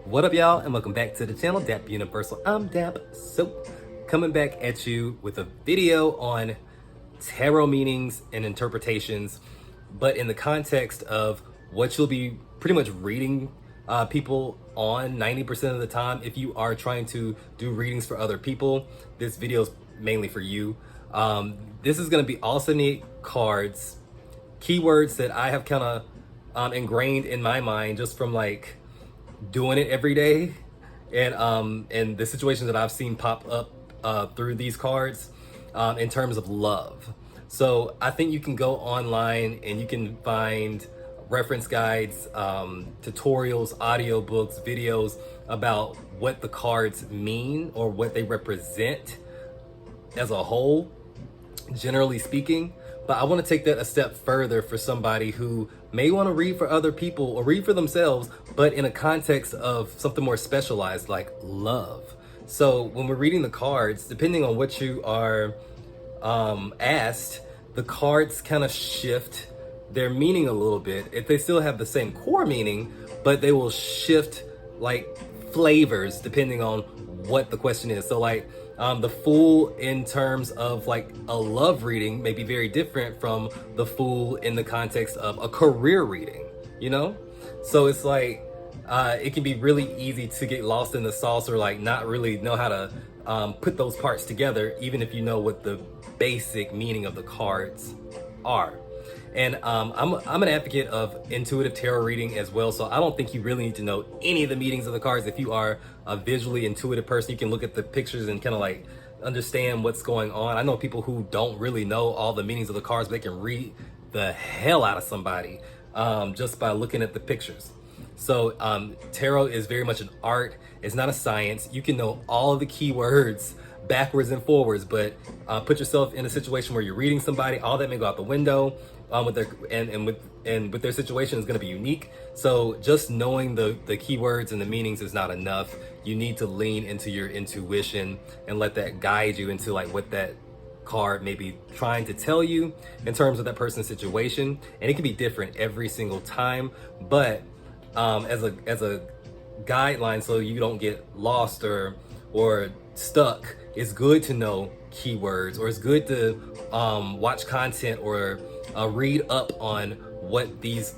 What up, y'all, and welcome back to the channel, Dap Universal. I'm Dap. So, coming back at you with a video on tarot meanings and interpretations, but in the context of what you'll be pretty much reading people on 90% of the time. If you are trying to do readings for other people, this video is mainly for you. This is going to be all 78 cards, keywords that I have kind of ingrained in my mind just from like doing it every day, and the situations that I've seen pop up through these cards in terms of love. So I think you can go online and you can find reference guides, tutorials, audiobooks, videos about what the cards mean or what they represent as a whole, generally speaking. But I want to take that a step further for somebody who may want to read for other people or read for themselves, but in a context of something more specialized like love. So when we're reading the cards, depending on what you are asked, the cards kind of shift their meaning a little bit. If they still have the same core meaning, but they will shift like flavors depending on what the question is. So like the Fool in terms of like a love reading may be very different from the Fool in the context of a career reading, you know? So it's like, it can be really easy to get lost in the sauce or like not really know how to put those parts together, even if you know what the basic meaning of the cards are. And I'm an advocate of intuitive tarot reading as well, so I don't think you really need to know any of the meanings of the cards. If you are a visually intuitive person, you can look at the pictures and kind of like understand what's going on. I know people who don't really know all the meanings of the cards, but they can read the hell out of somebody just by looking at the pictures. So tarot is very much an art. It's not a science. You can know all of the keywords backwards and forwards, but put yourself in a situation where you're reading somebody, all that may go out the window. With their situation is going to be unique. So just knowing the keywords and the meanings is not enough. You need to lean into your intuition and let that guide you into like what that card may be trying to tell you in terms of that person's situation. And it can be different every single time, but as a guideline, so you don't get lost or stuck, it's good to know keywords, or it's good to watch content or read up on what these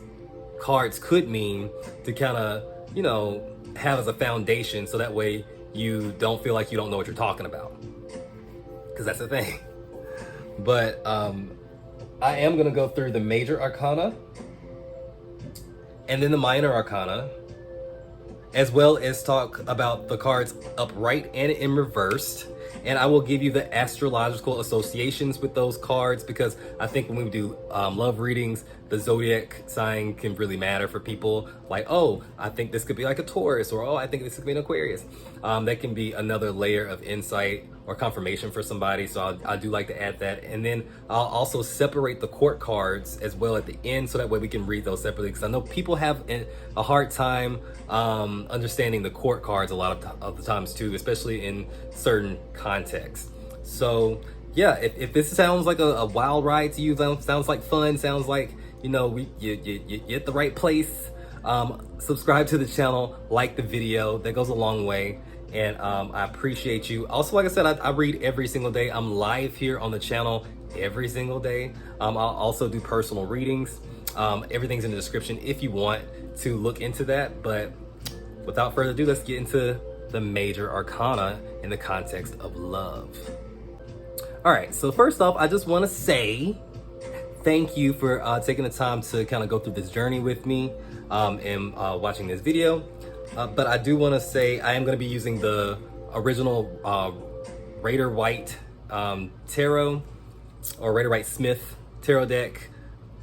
cards could mean to kind of, you know, have as a foundation, so that way you don't feel like you don't know what you're talking about, because that's the thing. But I am going to go through the major arcana and then the minor arcana, as well as talk about the cards upright and in reversed. And I will give you the astrological associations with those cards, because I think when we do love readings, the Zodiac sign can really matter for people. Like, oh, I think this could be like a Taurus, or oh, I think this could be an Aquarius. That can be another layer of insight or confirmation for somebody. So I do like to add that. And then I'll also separate the court cards as well at the end, so that way we can read those separately, because I know people have a hard time understanding the court cards a lot of the times too, especially in certain contexts. So yeah, if this sounds like a wild ride to you, sounds like fun, sounds like, you know, you're at the right place, subscribe to the channel, like the video, that goes a long way. And I appreciate you. Also, like I said, I read every single day. I'm live here on the channel every single day. I'll also do personal readings. Everything's in the description if you want to look into that. But without further ado, let's get into the major arcana in the context of love. All right, so first off, I just want to say thank you for taking the time to kind of go through this journey with me and watching this video. But I do want to say I am going to be using the original Rider White tarot, or Rider White Smith tarot deck,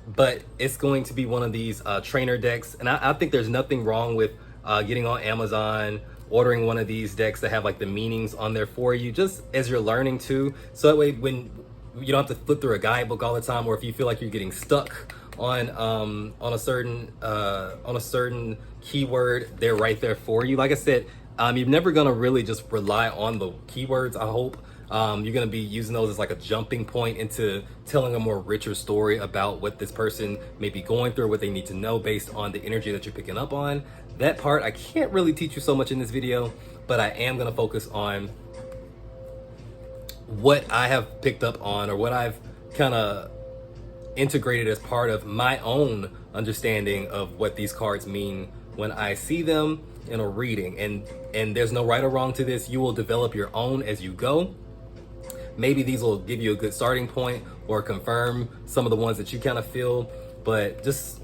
but it's going to be one of these trainer decks. And I think there's nothing wrong with getting on Amazon, ordering one of these decks that have like the meanings on there for you, just as you're learning too. So that way, when you don't have to flip through a guidebook all the time, or if you feel like you're getting stuck on a certain keyword, they're right there for you. Like I said, you're never gonna really just rely on the keywords, I hope. You're going to be using those as like a jumping point into telling a more richer story about what this person may be going through, what they need to know based on the energy that you're picking up on. That part I can't really teach you so much in this video, but I am going to focus on what I have picked up on, or what I've kind of integrated as part of my own understanding of what these cards mean when I see them in a reading. And there's no right or wrong to this. You will develop your own as you go. Maybe these will give you a good starting point or confirm some of the ones that you kind of feel, but just,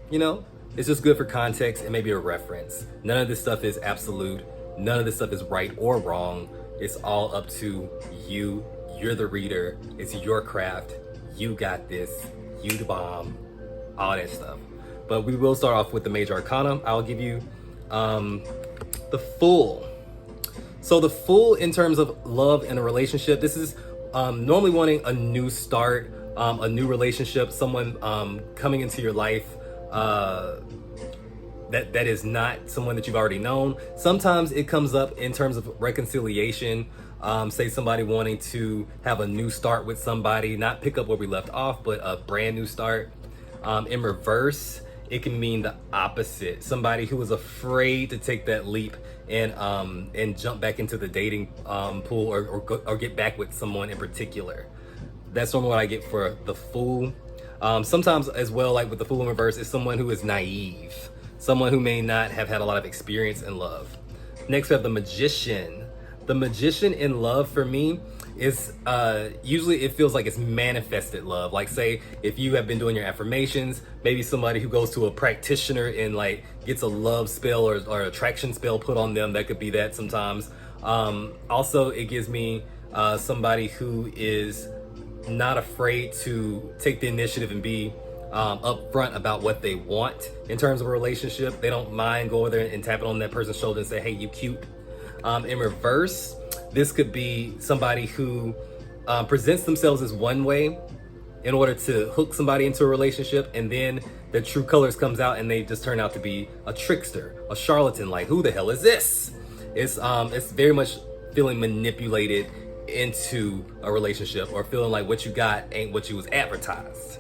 you know, it's just good for context and maybe a reference. None of this stuff is absolute. None of this stuff is right or wrong. It's all up to you. You're the reader. It's your craft. You got this. You the bomb. All that stuff. But we will start off with the major arcana. I'll give you the Fool. So the Fool, in terms of love and a relationship, this is normally wanting a new start, a new relationship, someone coming into your life that is not someone that you've already known. Sometimes it comes up in terms of reconciliation. Say somebody wanting to have a new start with somebody, not pick up where we left off, but a brand new start. In reverse, it can mean the opposite. Somebody who was afraid to take that leap and jump back into the dating pool, or get back with someone in particular. That's normally what I get for the Fool. Sometimes as well, like with the Fool in reverse, is someone who is naive, someone who may not have had a lot of experience in love. Next we have the Magician. The Magician in love for me is usually it feels like it's manifested love. Like, say if you have been doing your affirmations, maybe somebody who goes to a practitioner and like gets a love spell or attraction spell put on them. That could be that sometimes. Also, it gives me somebody who is not afraid to take the initiative and be upfront about what they want in terms of a relationship. They don't mind go over there and tap it on that person's shoulder and say, hey, you cute. In reverse, this could be somebody who presents themselves as one way in order to hook somebody into a relationship, and then their true colors comes out and they just turn out to be a trickster, a charlatan. Like, who the hell is this? It's very much feeling manipulated into a relationship, or feeling like what you got ain't what you was advertised.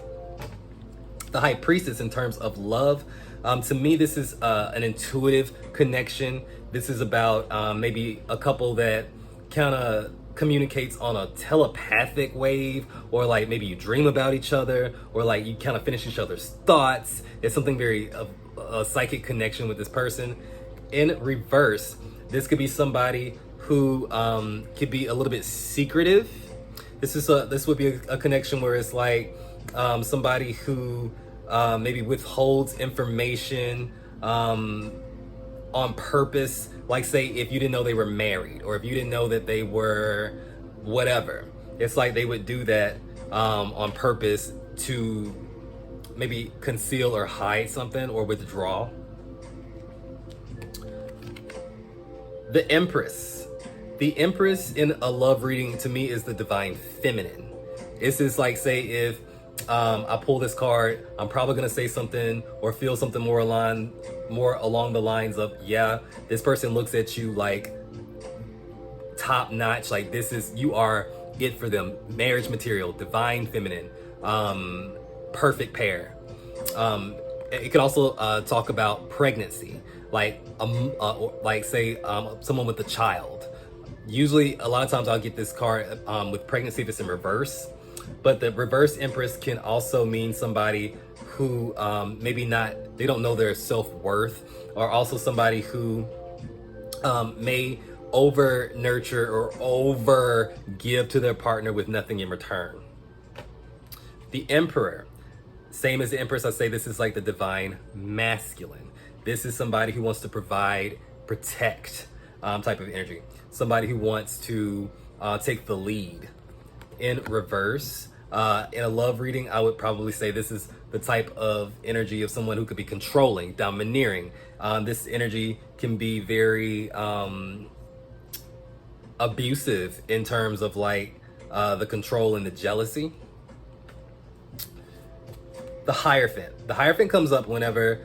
The High Priestess, in terms of love, to me this is an intuitive connection. This is about maybe a couple that kind of communicates on a telepathic wave, or like maybe you dream about each other, or like you kind of finish each other's thoughts. It's something very a psychic connection with this person. In reverse, this could be somebody who could be a little bit secretive. This would be a connection where it's like somebody who maybe withholds information on purpose. Like, say if you didn't know they were married, or if you didn't know that they were whatever, it's like they would do that on purpose to maybe conceal or hide something or withdraw. The Empress. The Empress in a love reading to me is the divine feminine. This is like, say if I pull this card, I'm probably gonna say something or feel something more along the lines of, yeah, this person looks at you like top notch, like you are it for them, marriage material, divine feminine, perfect pair. It could also talk about pregnancy, like say someone with a child. Usually, a lot of times I'll get this card with pregnancy if it's in reverse. But the reverse Empress can also mean somebody who maybe they don't know their self-worth, or also somebody who may over nurture or over give to their partner with nothing in return. The Emperor, same as the Empress, I say this is like the divine masculine. This is somebody who wants to provide, protect type of energy. Somebody who wants to take the lead. In reverse, in a love reading, I would probably say this is the type of energy of someone who could be controlling, domineering. This energy can be very abusive in terms of like the control and the jealousy. The Hierophant. The Hierophant comes up whenever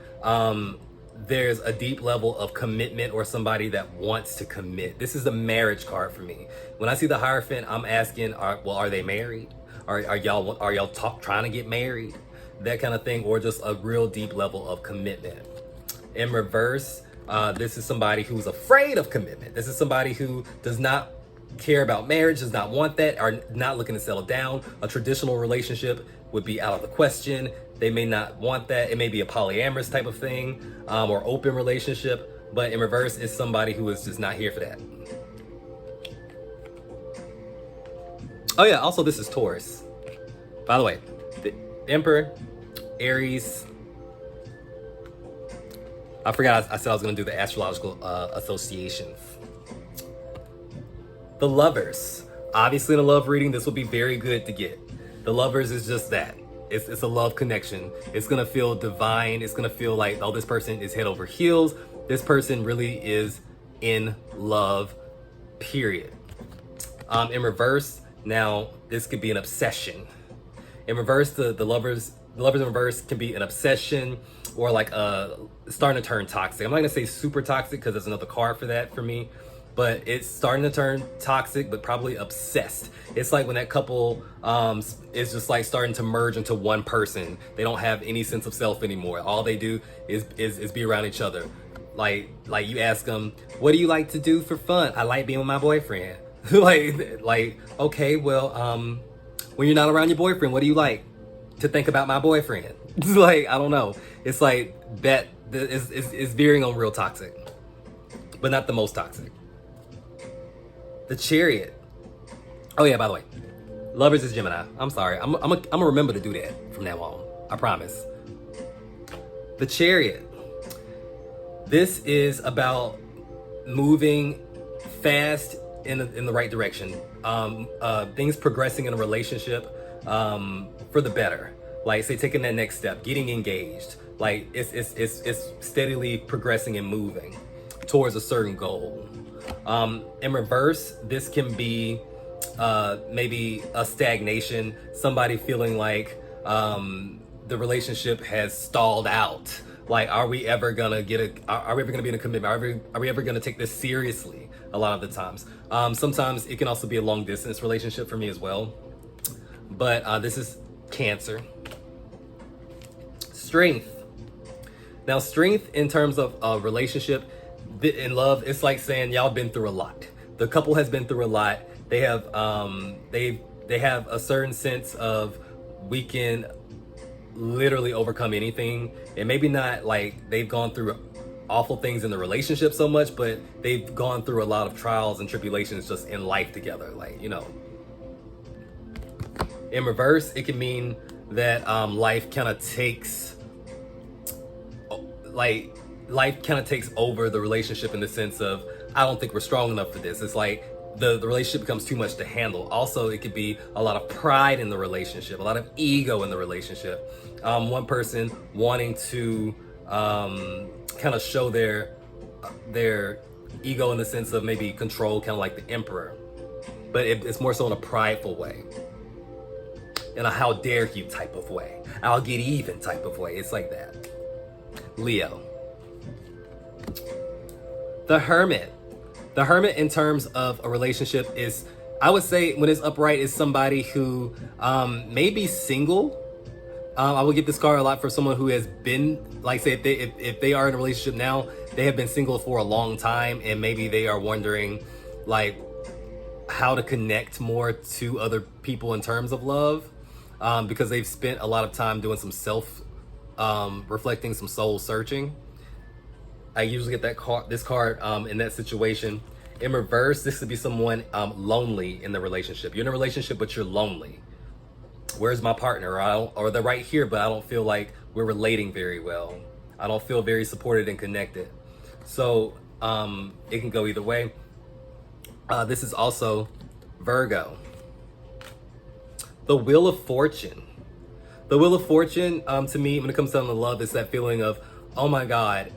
there's a deep level of commitment or somebody that wants to commit. This is the marriage card for me. When I see the Hierophant, I'm asking, are they married? Are y'all trying to get married? That kind of thing, or just a real deep level of commitment. In reverse, this is somebody who's afraid of commitment. This is somebody who does not care about marriage, does not want that, are not looking to settle down. A traditional relationship would be out of the question. They may not want that. It may be a polyamorous type of thing, or open relationship. But in reverse, it's somebody who is just not here for that. Oh yeah, also this is Taurus. By the way, the Emperor, Aries. I forgot I said I was gonna do the Astrological Associations. The Lovers. Obviously in a love reading, this will be very good to get. The Lovers is just that. It's a love connection. It's gonna feel divine. It's gonna feel like, oh, this person is head over heels. This person really is in love, period. In reverse, now this could be an obsession. In reverse, the lovers in reverse can be an obsession, or like starting to turn toxic. I'm not gonna say super toxic because there's another card for that for me, but it's starting to turn toxic, but probably obsessed. It's like when that couple is just like starting to merge into one person. They don't have any sense of self anymore. All they do is be around each other. Like you ask them, what do you like to do for fun? I like being with my boyfriend. like okay, well, when you're not around your boyfriend, what do you like to think about my boyfriend? Like, I don't know. It's like that is veering on real toxic, but not the most toxic. The Chariot. Oh yeah, by the way, Lovers is Gemini. I'm sorry. I'm gonna remember to do that from now on. I promise. The Chariot. This is about moving fast in the right direction. Things progressing in a relationship for the better. Like, say, taking that next step, getting engaged. Like, it's steadily progressing and moving towards a certain goal. In reverse, this can be maybe a stagnation. Somebody feeling like the relationship has stalled out. Like, are we ever gonna be in a commitment? Are we ever gonna take this seriously? A lot of the times. Sometimes it can also be a long distance relationship for me as well. But this is Cancer. Strength. Now, strength in terms of a relationship, in love, it's like saying y'all been through a lot. The couple has been through a lot. They have they have a certain sense of, we can literally overcome anything. And maybe not like they've gone through awful things in the relationship so much, but they've gone through a lot of trials and tribulations just in life together. Like, you know. In reverse, it can mean that life kind of takes over the relationship, in the sense of, I don't think we're strong enough for this. It's like the relationship becomes too much to handle. Also, it could be a lot of pride in the relationship, a lot of ego in the relationship. One person wanting to kind of show their ego in the sense of maybe control, kind of like the Emperor. But it's more so in a prideful way. In a how dare you type of way. I'll get even type of way. It's like that. Leo. The Hermit. The Hermit in terms of a relationship is, I would say when it's upright, is somebody who may be single. I will give this card a lot for someone who has been, like, say if they are in a relationship now, they have been single for a long time, and maybe they are wondering like how to connect more to other people in terms of love, because they've spent a lot of time doing some self reflecting, some soul searching. I usually get this card in that situation. In reverse, this could be someone lonely in the relationship. You're in a relationship, but you're lonely. Where's my partner? Or they're right here, but I don't feel like we're relating very well. I don't feel very supported and connected. So it can go either way. This is also Virgo. The Wheel of Fortune. The Wheel of Fortune, to me, when it comes down to love, is that feeling of, oh my God,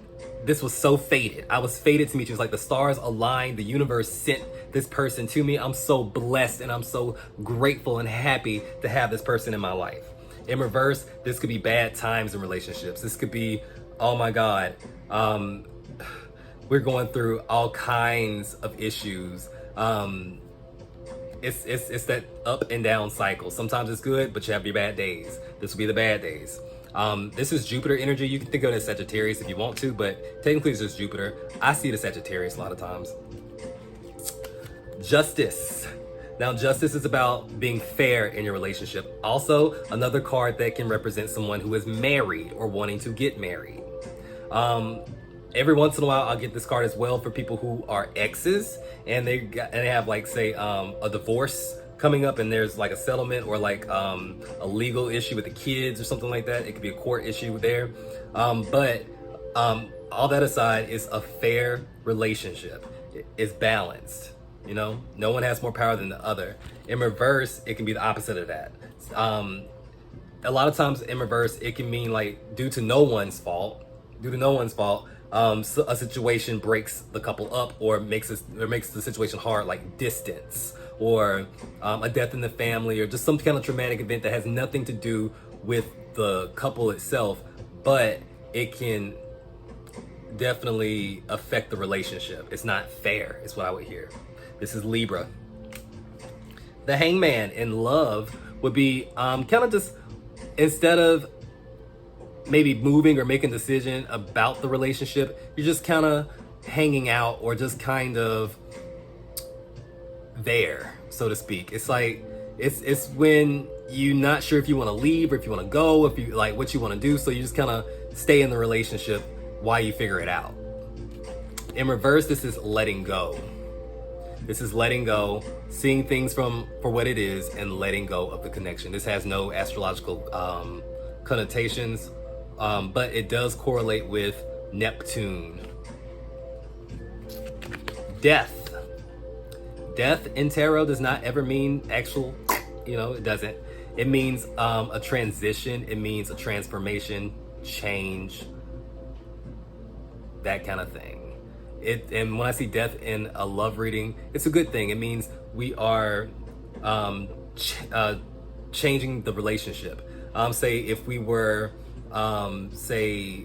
this was so fated. I was fated to meet you. It's like the stars aligned, the universe sent this person to me. I'm so blessed and I'm so grateful and happy to have this person in my life. In reverse, this could be bad times in relationships. This could be, oh my God, we're going through all kinds of issues. It's that up and down cycle. Sometimes it's good, but you have your bad days. This will be the bad days. This is Jupiter energy. You can think of it as Sagittarius if you want to, but technically it's just Jupiter. I see the Sagittarius a lot of times. Justice. Now, justice is about being fair in your relationship. Also, another card that can represent someone who is married or wanting to get married. Every once in a while, I'll get this card as well for people who are exes and they have like, say, a divorce coming up and there's like a settlement or like a legal issue with the kids or something like that. It could be a court issue there. But all that aside, it's a fair relationship. It's balanced. You know, no one has more power than the other. In reverse, it can be the opposite of that. A lot of times in reverse, it can mean like due to no one's fault, so a situation breaks the couple up or makes the situation hard, like distance or a death in the family or just some kind of traumatic event that has nothing to do with the couple itself, but it can definitely affect the relationship. It's not fair, is what I would hear. This is Libra. The Hangman in love would be kind of just, instead of maybe moving or making a decision about the relationship, you're just kind of hanging out or just kind of there, so to speak. It's like, it's when you're not sure if you want to leave or if you want to go, if you like what you want to do, so you just kind of stay in the relationship while you figure it out. In reverse, this is letting go. This is letting go, seeing things for what it is and letting go of the connection. This has no astrological connotations, but it does correlate with Neptune. Death. Death in tarot does not ever mean actual, it doesn't. It means a transition. It means a transformation, change, that kind of thing. And when I see death in a love reading, it's a good thing. It means we are changing the relationship. Say if we were, say,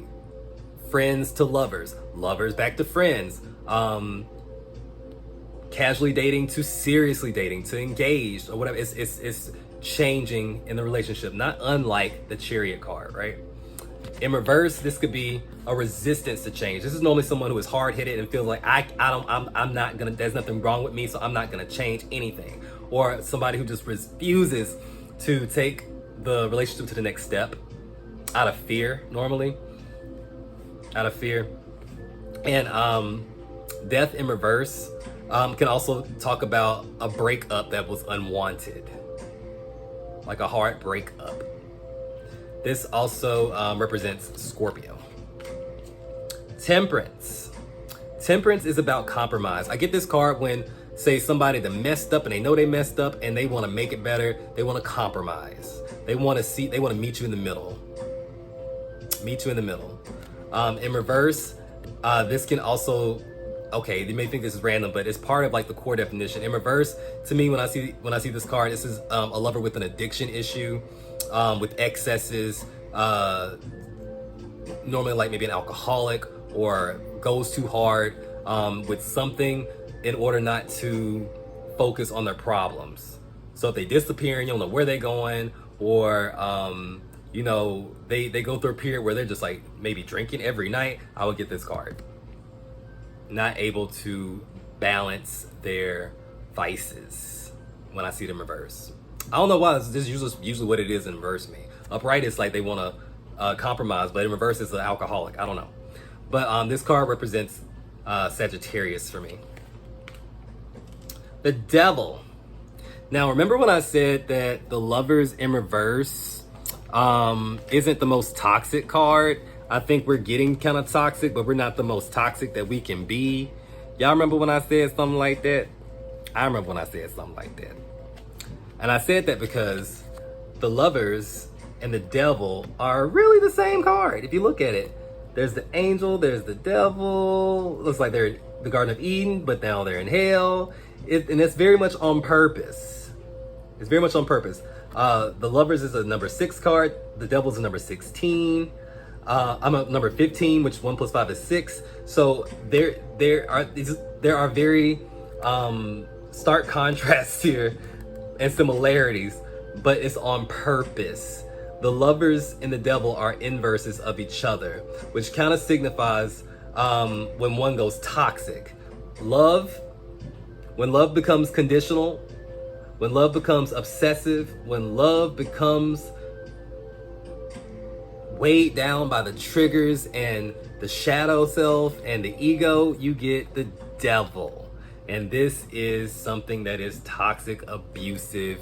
friends to lovers, lovers back to friends, casually dating to seriously dating to engaged or whatever. It's changing in the relationship, not unlike the Chariot card, right? In reverse, this could be a resistance to change. This is normally someone who is hard-headed and feels like I'm not gonna, there's nothing wrong with me, so I'm not gonna change anything. Or somebody who just refuses to take the relationship to the next step out of fear, normally. Out of fear. And death in reverse can also talk about a breakup that was unwanted. Like a hard breakup. This also represents Scorpio. Temperance. Temperance is about compromise. I get this card when, say, somebody that messed up and they know they messed up and they want to make it better. They want to compromise. They want to meet you in the middle. Meet you in the middle. In reverse, this can also, okay, you may think this is random, but it's part of like the core definition. In reverse, to me, when I see this card, this is a lover with an addiction issue. With excesses, normally like maybe an alcoholic or goes too hard with something in order not to focus on their problems. So if they disappear and you don't know where they're going, or they go through a period where they're just like maybe drinking every night, I would get this card. Not able to balance their vices when I see them reverse. I don't know why, this is usually what it is in reverse me. Upright is like they want to compromise, but in reverse it's an alcoholic. I don't know. But this card represents Sagittarius for me. The Devil. Now, remember when I said that the Lovers in reverse isn't the most toxic card? I think we're getting kind of toxic, but we're not the most toxic that we can be. Y'all remember when I said something like that? I remember when I said something like that. And I said that because the Lovers and the Devil are really the same card. If you look at it, there's the angel, there's the devil. Looks like they're in the Garden of Eden, but now they're in hell. And it's very much on purpose. It's very much on purpose. The Lovers is a number 6 card. The Devil's a number 16. I'm at number 15, which 1 plus 5 is 6. So there are very stark contrasts here and similarities, but it's on purpose. The lovers and the devil are inverses of each other, which kind of signifies when one goes toxic. When love becomes conditional, when love becomes obsessive, when love becomes weighed down by the triggers and the shadow self and the ego, you get the devil. And this is something that is toxic, abusive,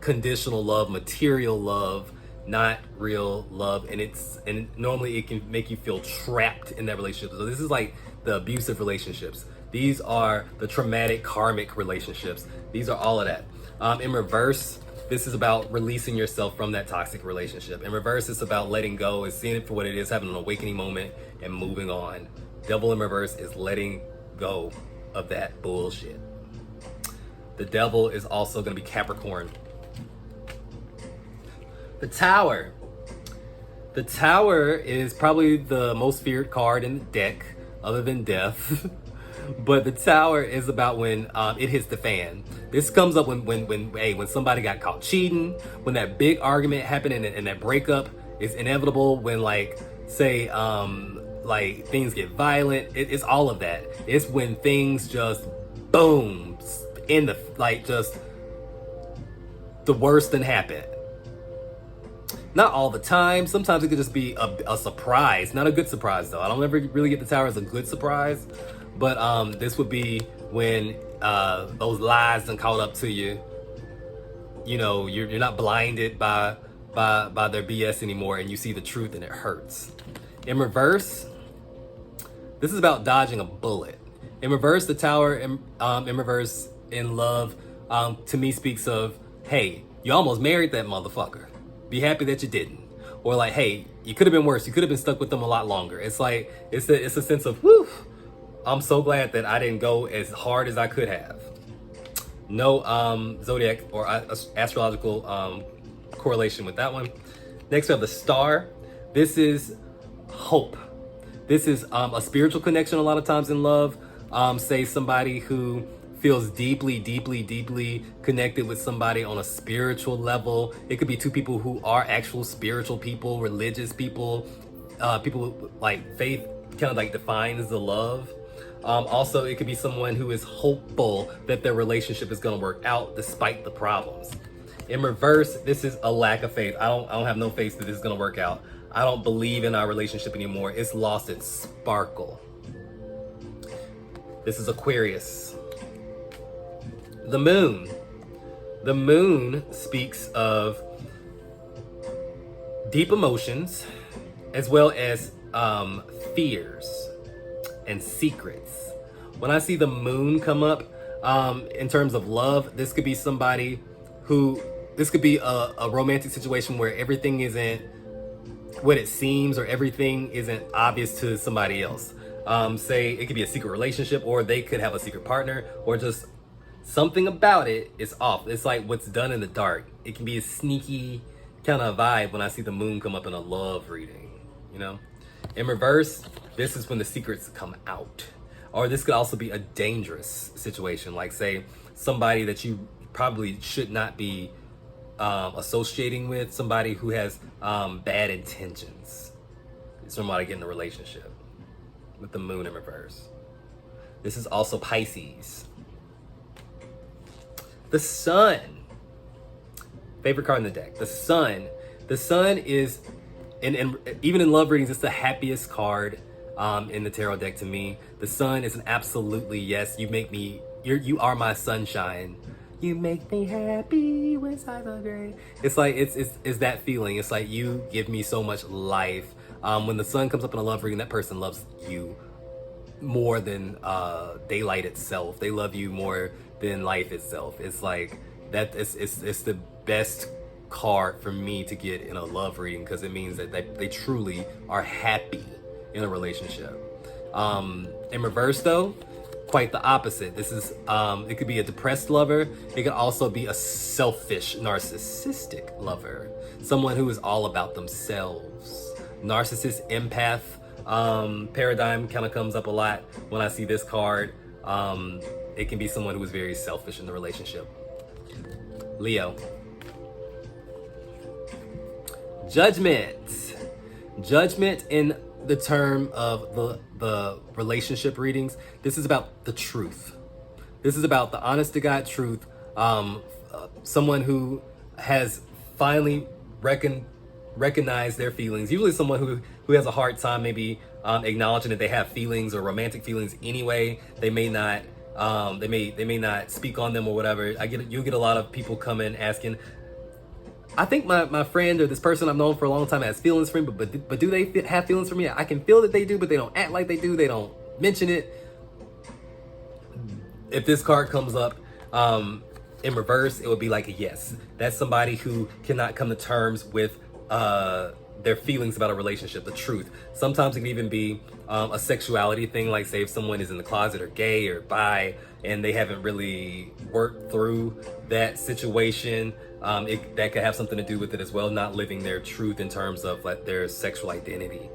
conditional love, material love, not real love. And normally it can make you feel trapped in that relationship. So this is like the abusive relationships. These are the traumatic karmic relationships. These are all of that. In reverse, this is about releasing yourself from that toxic relationship. In reverse, it's about letting go and seeing it for what it is, having an awakening moment and moving on. Devil in reverse is letting go of that bullshit. The devil is also going to be Capricorn. The Tower. The Tower is probably the most feared card in the deck, other than death. But the Tower is about when it hits the fan. This comes up when somebody got caught cheating, when that big argument happened and that breakup is inevitable, when like things get violent. It's all of that. It's when things just boom in the just the worst thing happen. Not all the time. Sometimes it could just be a surprise. Not a good surprise though. I don't ever really get the Tower as a good surprise. But this would be when those lies done caught up to you. You know, you're not blinded by their BS anymore, and you see the truth, and it hurts. In reverse, this is about dodging a bullet. In reverse, the Tower in reverse in love to me speaks of, hey, you almost married that motherfucker. Be happy that you didn't. Or like, hey, you could have been worse. You could have been stuck with them a lot longer. It's like it's a sense of whew. I'm so glad that I didn't go as hard as I could have. No Zodiac or astrological correlation with that one. Next we have the Star. This is hope. This is a spiritual connection a lot of times in love. Say somebody who feels deeply connected with somebody on a spiritual level. It could be two people who are actual spiritual people, religious people, people like faith kind of like defines the love. Also, it could be someone who is hopeful that their relationship is going to work out despite the problems. In reverse, this is a lack of faith. I don't have no faith that this is going to work out. I don't believe in our relationship anymore. It's lost its sparkle. This is Aquarius. The Moon. The Moon speaks of deep emotions as well as fears and secrets. When I see the Moon come up in terms of love, this could be somebody this could be a romantic situation where everything isn't what it seems or everything isn't obvious to somebody else. Say it could be a secret relationship, or they could have a secret partner, or just something about it is off. It's like what's done in the dark. It can be a sneaky kind of vibe when I see the Moon come up in a love reading, you know? In reverse, this is when the secrets come out. Or this could also be a dangerous situation, like say somebody that you probably should not be associating with, somebody who has bad intentions. Somebody getting in a relationship with the Moon in reverse. This is also Pisces. The Sun. Favorite card in the deck. The Sun. The Sun is, and even in love readings, it's the happiest card in the tarot deck to me. The Sun is an absolutely yes. You are my sunshine. You make me happy when skies are gray. It's like it's that feeling. It's like you give me so much life. When the Sun comes up in a love reading, that person loves you more than daylight itself. They love you more than life itself. It's like that. It's the best card for me to get in a love reading, because it means that they truly are happy in a relationship. In reverse though, quite the opposite. This is it could be a depressed lover. It could also be a selfish, narcissistic lover. Someone who is all about themselves. narcissist, empath paradigm kind of comes up a lot when I see this card. It can be someone who is very selfish in the relationship. Leo. Judgment. Judgment in the term of the relationship readings. This is about the truth. This is about the honest to God truth. Someone who has finally recognized their feelings. Usually someone who has a hard time maybe acknowledging that they have feelings or romantic feelings anyway. They may not they may not speak on them or whatever. You'll get a lot of people coming asking, I think my friend or this person I've known for a long time has feelings for me, but do they have feelings for me? I can feel that they do, but they don't act like they do. They don't mention it. If this card comes up in reverse, it would be like a yes. That's somebody who cannot come to terms with their feelings about a relationship, the truth. Sometimes it can even be a sexuality thing, like say if someone is in the closet or gay or bi and they haven't really worked through that situation. That could have something to do with it as well, not living their truth in terms of like their sexual identity.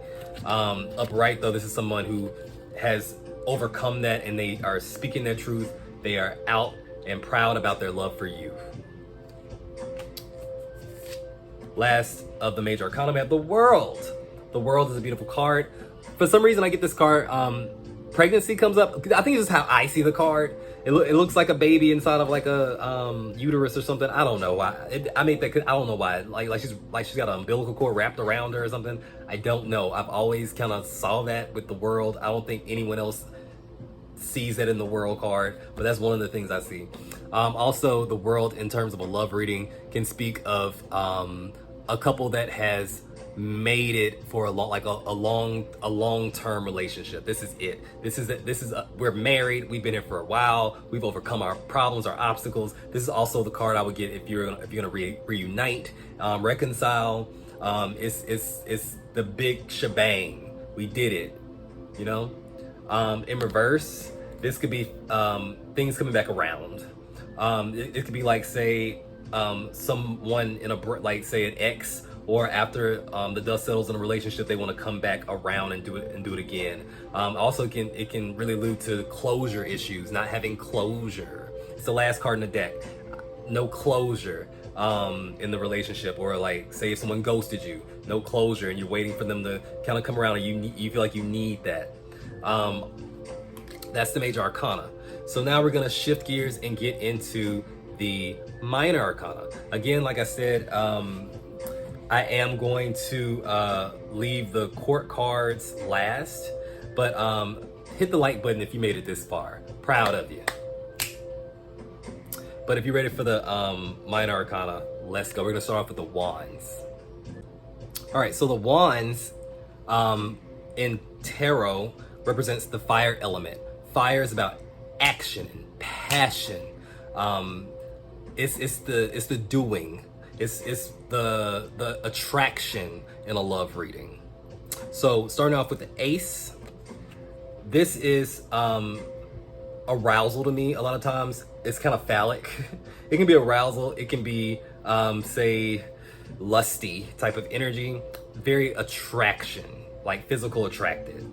Upright though, this is someone who has overcome that and they are speaking their truth. They are out and proud about their love for you. Last of the major arcana, we have the World. The World is a beautiful card. For some reason, I get this card. Pregnancy comes up. I think it's just how I see the card. It looks like a baby inside of like a uterus or something. I don't know why. I don't know why. Like she's got an umbilical cord wrapped around her or something. I don't know. I've always kind of saw that with the World. I don't think anyone else sees that in the World card, but that's one of the things I see. Also, the World in terms of a love reading can speak of a couple that has made it for a long-term relationship. This is it. We're married. We've been here for a while. We've overcome our problems, our obstacles. This is also the card I would get if you're gonna reunite, reconcile. It's the big shebang. We did it. You know. In reverse, this could be things coming back around. It could be like say someone in like say an ex, or after the dust settles in a relationship, they want to come back around and do it again. Also, it can really lead to closure issues, not having closure. It's the last card in the deck. No closure in the relationship, or like say if someone ghosted you, no closure, and you're waiting for them to kind of come around, and you feel like you need that. That's the major arcana. So now we're gonna shift gears and get into the minor arcana. Again, like I said, I am going to leave the court cards last, but hit the like button if you made it this far. Proud of you. But if you're ready for the minor arcana, let's go. We're gonna start off with the wands. All right, so the wands in tarot represents the fire element. Fire is about action and passion. It's the doing. It's the attraction in a love reading. So starting off with the ace, this is arousal to me. A lot of times it's kind of phallic. It can be arousal. It can be say lusty type of energy. Very attraction, like physical attracted.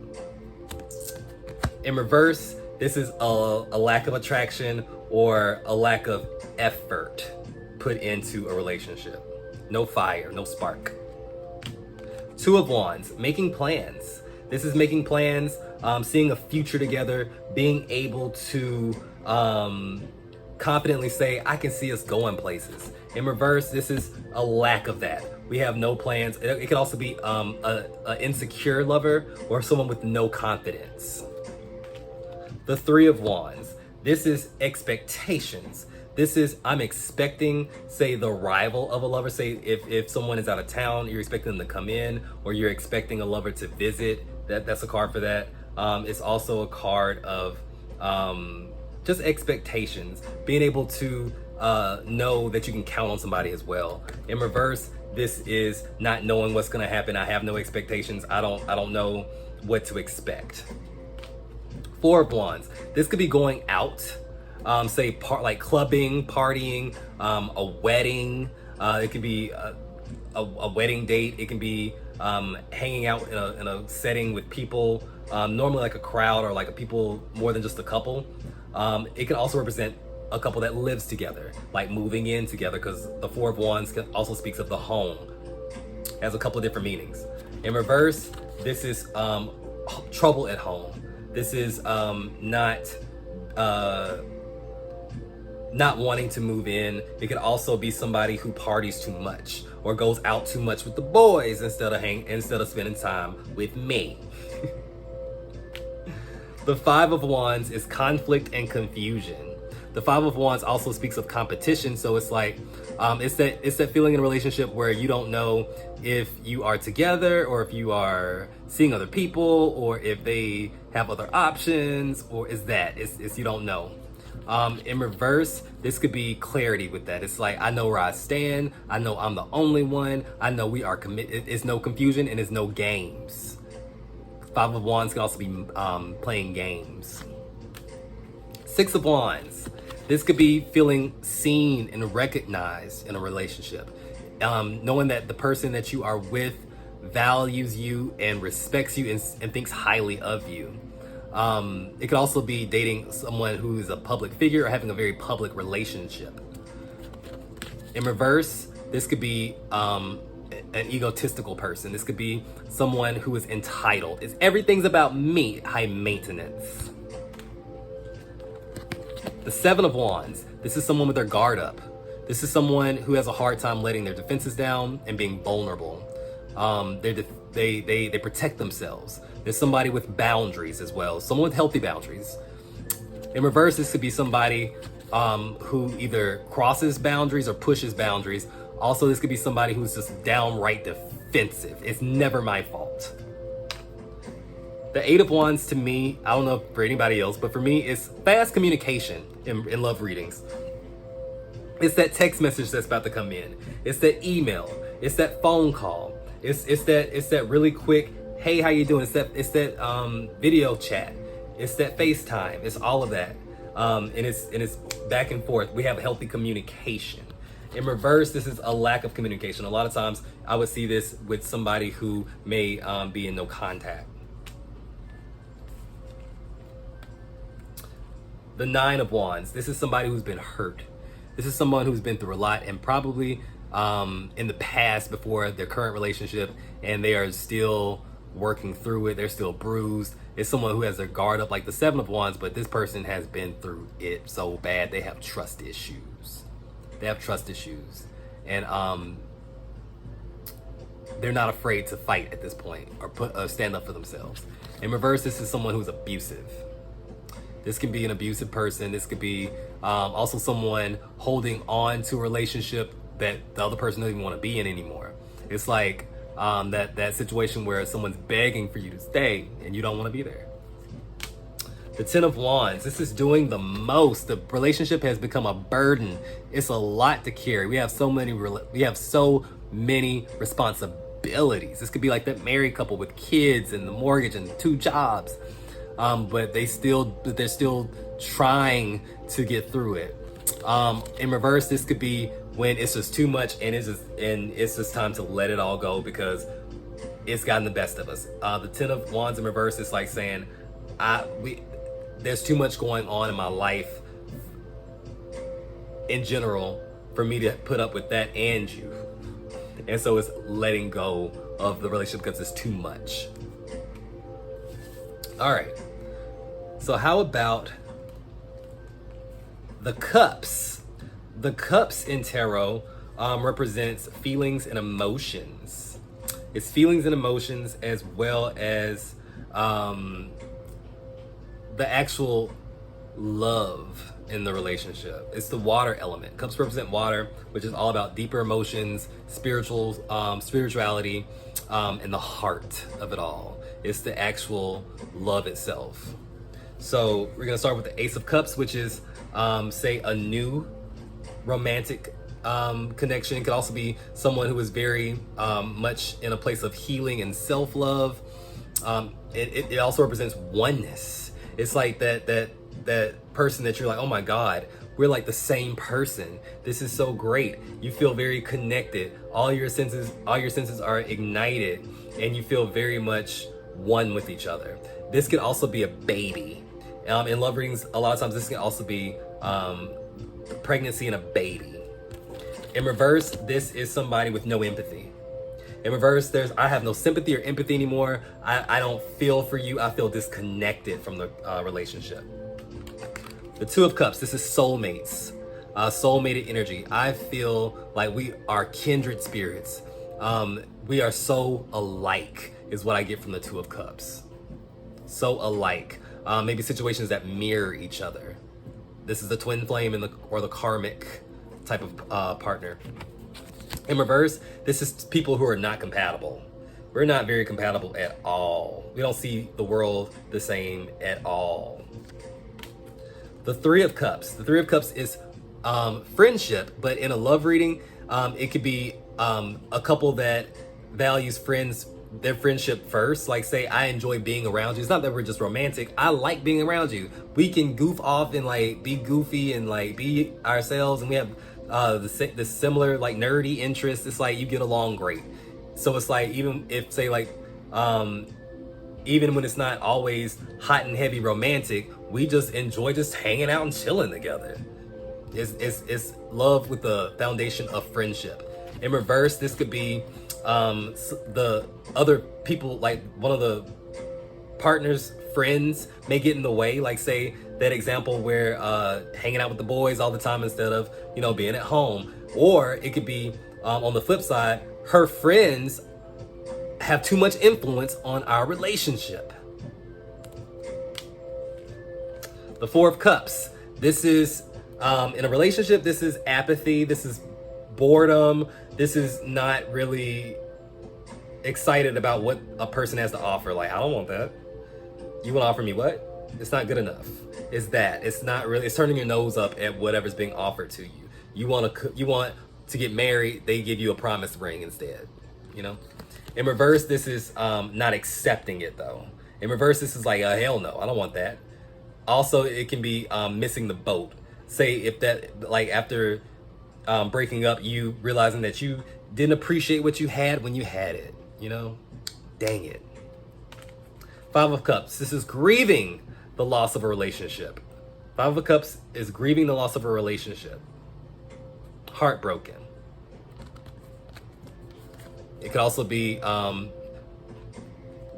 In reverse, this is a lack of attraction or a lack of effort put into a relationship. No fire, no spark. Two of Wands, making plans. This is making plans, seeing a future together, being able to confidently say, I can see us going places. In reverse, this is a lack of that. We have no plans. It could also be an insecure lover or someone with no confidence. The Three of Wands. This is expectations. This is, I'm expecting, say, the arrival of a lover. Say, if someone is out of town, you're expecting them to come in, or you're expecting a lover to visit. That's a card for that. It's also a card of just expectations. Being able to know that you can count on somebody as well. In reverse, this is not knowing what's gonna happen. I have no expectations. I don't know what to expect. Four of Wands. This could be going out, say like clubbing, partying, a wedding. It could be a wedding date. It can be hanging out in a setting with people, normally like a crowd or like a people more than just a couple. It can also represent a couple that lives together, like moving in together, because the Four of Wands also speaks of the home. It has a couple of different meanings. In reverse, this is trouble at home. This is not wanting to move in. It could also be somebody who parties too much or goes out too much with the boys instead of spending time with me. The Five of Wands is conflict and confusion. The Five of Wands also speaks of competition, so it's like it's that feeling in a relationship where you don't know if you are together or if you are seeing other people or if they have other options, or it's you don't know. In reverse, this could be clarity with that. It's like, I know where I stand. I know I'm the only one. I know we are committed. It's no confusion and it's no games. Five of Wands can also be playing games. Six of Wands. This could be feeling seen and recognized in a relationship. Knowing that the person that you are with values you and respects you and thinks highly of you. It could also be dating someone who is a public figure or having a very public relationship. In reverse, this could be an egotistical person. This could be someone who is entitled. Everything's about me, high maintenance. The Seven of Wands. This is someone with their guard up. This is someone who has a hard time letting their defenses down and being vulnerable. They protect themselves. There's somebody with boundaries as well, someone with healthy boundaries. In reverse, this could be somebody who either crosses boundaries or pushes boundaries. Also, this could be somebody who's just downright defensive. It's never my fault. The Eight of Wands, to me, I don't know for anybody else, but for me, it's fast communication in love readings. It's that text message that's about to come in. It's that email. It's that phone call. It's that really quick, hey, how you doing? It's that video chat. It's that FaceTime. It's all of that. And it's back and forth. We have healthy communication. In reverse, this is a lack of communication. A lot of times I would see this with somebody who may be in no contact. The Nine of Wands. This is somebody who's been hurt. This is someone who's been through a lot and probably in the past before their current relationship, and they are still working through it. They're still bruised. It's someone who has their guard up like the Seven of Wands, but this person has been through it so bad they have trust issues. They have trust issues. And they're not afraid to fight at this point or stand up for themselves. In reverse, this is someone who's abusive. This can be an abusive person. This could be also someone holding on to a relationship that the other person doesn't even want to be in anymore. It's like that situation where someone's begging for you to stay and you don't want to be there. The Ten of Wands. This is doing the most. The relationship has become a burden. It's a lot to carry. We have so many responsibilities. This could be like that married couple with kids and the mortgage and 2 jobs. But they're still trying to get through it. In reverse, this could be when it's just too much and it's just time to let it all go because it's gotten the best of us. The Ten of Wands in reverse is like saying, there's too much going on in my life in general for me to put up with that and you. And so it's letting go of the relationship because it's too much. All right. So how about the Cups? The Cups in tarot represents feelings and emotions. It's feelings and emotions as well as the actual love in the relationship. It's the water element. Cups represent water, which is all about deeper emotions, spirituality, and the heart of it all. It's the actual love itself. So we're gonna start with the Ace of Cups, which is, say, a new romantic connection. It could also be someone who is very much in a place of healing and self-love. It also represents oneness. It's like that person that you're like, oh my God, we're like the same person. This is so great. You feel very connected. All your senses are ignited, and you feel very much one with each other. This could also be a baby. In love readings, a lot of times this can also be pregnancy and a baby. In reverse, this is somebody with no empathy. In reverse, I have no sympathy or empathy anymore. I don't feel for you. I feel disconnected from the relationship. The Two of Cups, this is soulmates, soulmated energy. I feel like we are kindred spirits. We are so alike is what I get from the Two of Cups. So alike. Maybe situations that mirror each other. This is the twin flame or the karmic type of partner. In reverse, this is people who are not compatible. We're not very compatible at all. We don't see the world the same at all. The Three of Cups. The Three of Cups is friendship, but in a love reading, it could be a couple that values their friendship first. Like, say, I enjoy being around you. It's not that we're just romantic. I like being around you. We can goof off and like be goofy and like be ourselves, and we have the similar like nerdy interests. It's like you get along great. So it's like, even if, say, like even when it's not always hot and heavy romantic, we just enjoy just hanging out and chilling together. It's love with the foundation of friendship. In reverse, this could be the other people, like one of the partner's friends may get in the way. Like, say, that example where hanging out with the boys all the time instead of, being at home. Or it could be on the flip side, her friends have too much influence on our relationship. The Four of Cups. This is, in a relationship, this is apathy. This is boredom. This is not really excited about what a person has to offer. Like, I don't want that. You want to offer me what? It's not good enough. It's not really, it's turning your nose up at whatever's being offered to you. You want to get married, they give you a promise ring instead, In reverse, this is not accepting it though. In reverse, this is like, hell no, I don't want that. Also, it can be missing the boat. Say if that, like, after breaking up, you realizing that you didn't appreciate what you had when you had it, Dang it. Five of Cups. This is grieving the loss of a relationship. Five of Cups is grieving the loss of a relationship. Heartbroken. It could also be, don't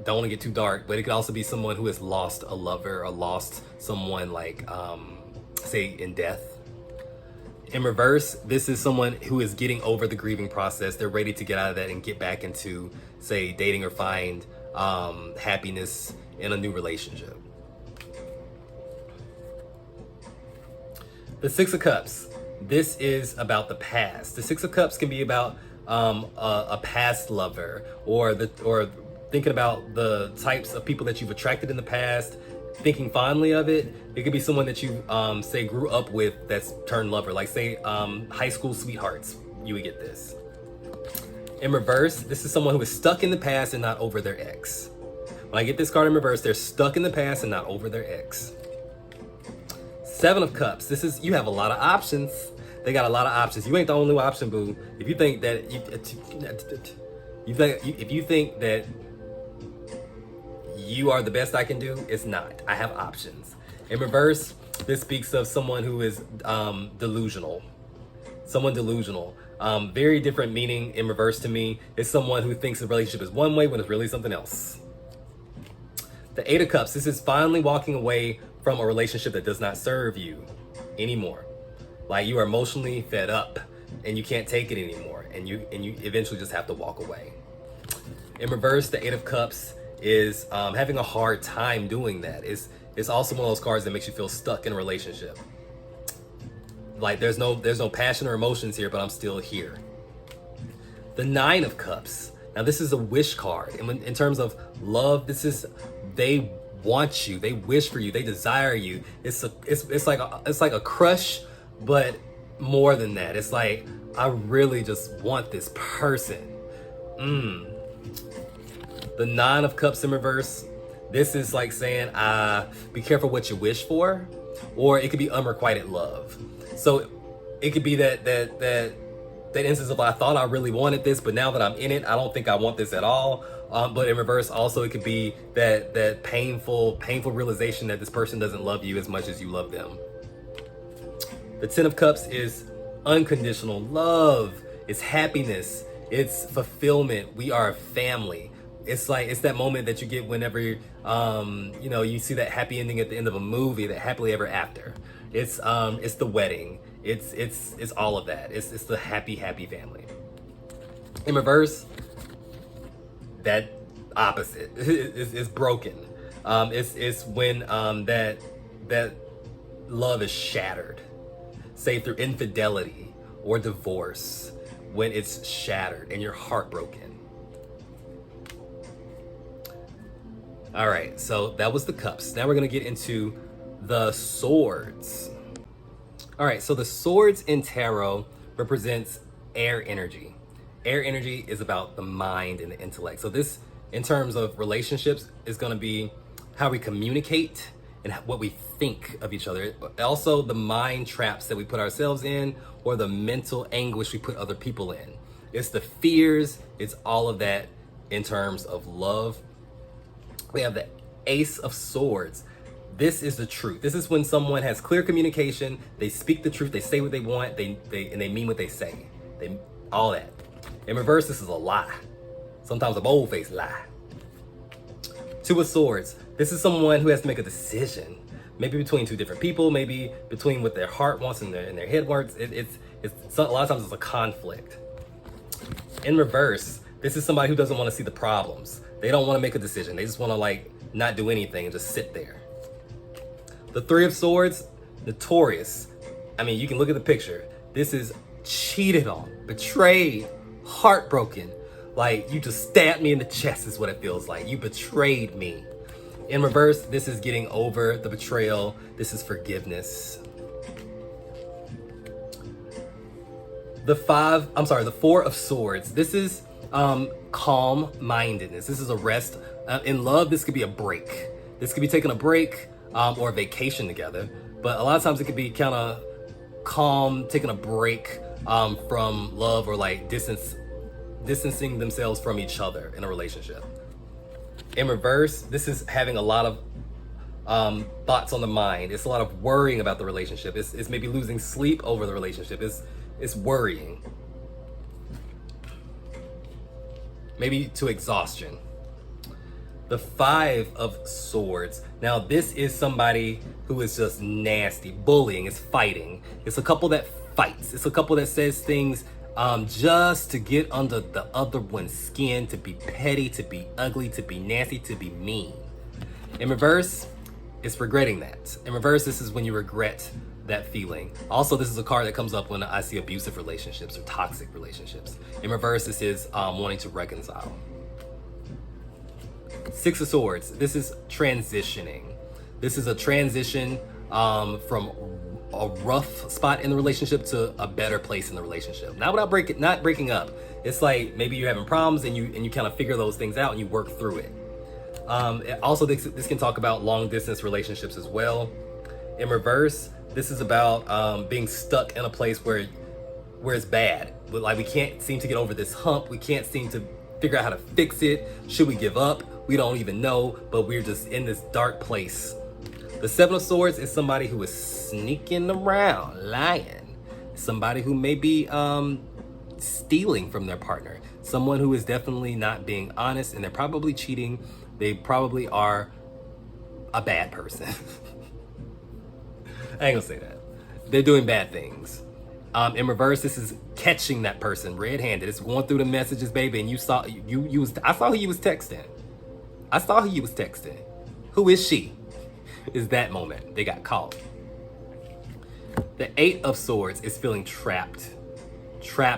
want to get too dark, but it could also be someone who has lost a lover or lost someone, like, say, in death. In reverse, this is someone who is getting over the grieving process. They're ready to get out of that and get back into, say, dating or find happiness in a new relationship. The Six of Cups. This is about the past. The Six of Cups can be about a past lover, or thinking about the types of people that you've attracted in the past, thinking fondly of it. It could be someone that you say grew up with that's turned lover, like, say, high school sweethearts. You would get this. In reverse, this is someone who is stuck in the past and not over their ex. When I get this card in reverse, they're stuck in the past and not over their ex. Seven of Cups. This is, you have a lot of options. They got a lot of options. You ain't the only option, boo. If you think that if you think that you are the best I can do, it's not. I have options. In reverse, this speaks of someone who is delusional. Someone delusional. Very different meaning in reverse to me. It's someone who thinks the relationship is one way when it's really something else. The Eight of Cups. This is finally walking away from a relationship that does not serve you anymore. Like, you are emotionally fed up and you can't take it anymore, and you eventually just have to walk away. In reverse, the Eight of Cups is having a hard time doing that. It's also one of those cards that makes you feel stuck in a relationship. Like, there's no passion or emotions here, but I'm still here. The Nine of Cups. Now, this is a wish card. And in terms of love, this is, they want you, they wish for you, they desire you. It's like a crush, but more than that. It's like, I really just want this person. The Nine of Cups in reverse. This is like saying, be careful what you wish for. or it could be unrequited love. So it could be that instance of, I thought I really wanted this, but now that I'm in it, I don't think I want this at all. But in reverse, also it could be that painful realization that this person doesn't love you as much as you love them. The Ten of Cups is unconditional love. It's happiness. It's fulfillment. We are a family. It's like, it's that moment that you get whenever you see that happy ending at the end of a movie, that happily ever after. It's the wedding. It's all of that. It's the happy family. In reverse, that opposite is broken. It's when that love is shattered, say through infidelity or divorce, when it's shattered and you're heartbroken. All right, so that was the cups. Now we're gonna get into the swords. All right, so the swords in tarot represents air energy. Air energy is about the mind and the intellect. So this, in terms of relationships, is gonna be how we communicate and what we think of each other. Also, the mind traps that we put ourselves in, or the mental anguish we put other people in. It's the fears, it's all of that in terms of love. We have the Ace of Swords. This is the truth. This is when someone has clear communication, they speak the truth, they say what they want, and they mean what they say. All that. In reverse, this is a lie. Sometimes a bold-faced lie. Two of Swords. This is someone who has to make a decision. Maybe between two different people, maybe between what their heart wants and their head wants. It's a lot of times it's a conflict. In reverse, this is somebody who doesn't want to see the problems. They don't want to make a decision. They just want to not do anything and just sit there. The Three of Swords, notorious. I mean, you can look at the picture. This is cheated on, betrayed, heartbroken. Like, you just stabbed me in the chest is what it feels like. You betrayed me. In reverse, this is getting over the betrayal. This is forgiveness. The Four of Swords. This is calm-mindedness. This is a rest. In love, this could be a break. This could be taking a break or a vacation together. But a lot of times it could be kind of calm, taking a break from love, or distancing themselves from each other in a relationship. In reverse, this is having a lot of thoughts on the mind. It's a lot of worrying about the relationship. It's maybe losing sleep over the relationship. It's worrying. Maybe to exhaustion. The Five of Swords. Now, this is somebody who is just nasty, bullying, it's fighting. It's a couple that fights. It's a couple that says things just to get under the other one's skin, to be petty, to be ugly, to be nasty, to be mean. In reverse, it's regretting that. In reverse, this is when you regret that feeling. Also, this is a card that comes up when I see abusive relationships or toxic relationships. In reverse, this is wanting to reconcile. Six of Swords. This is transitioning. This is a transition from a rough spot in the relationship to a better place in the relationship. Not breaking up. It's like maybe you're having problems and you kind of figure those things out and you work through it. Also, this can talk about long distance relationships as well. In reverse, this is about being stuck in a place where it's bad. But we can't seem to get over this hump. We can't seem to figure out how to fix it. Should we give up? We don't even know, but we're just in this dark place. The Seven of Swords is somebody who is sneaking around, lying. Somebody who may be stealing from their partner. Someone who is definitely not being honest, and they're probably cheating. They probably are a bad person. I ain't gonna say that. They're doing bad things. In reverse, this is catching that person red-handed. It's going through the messages, baby, and I saw who you was texting. I saw who you was texting. Who is she? Is that moment. They got caught. The Eight of Swords is feeling trapped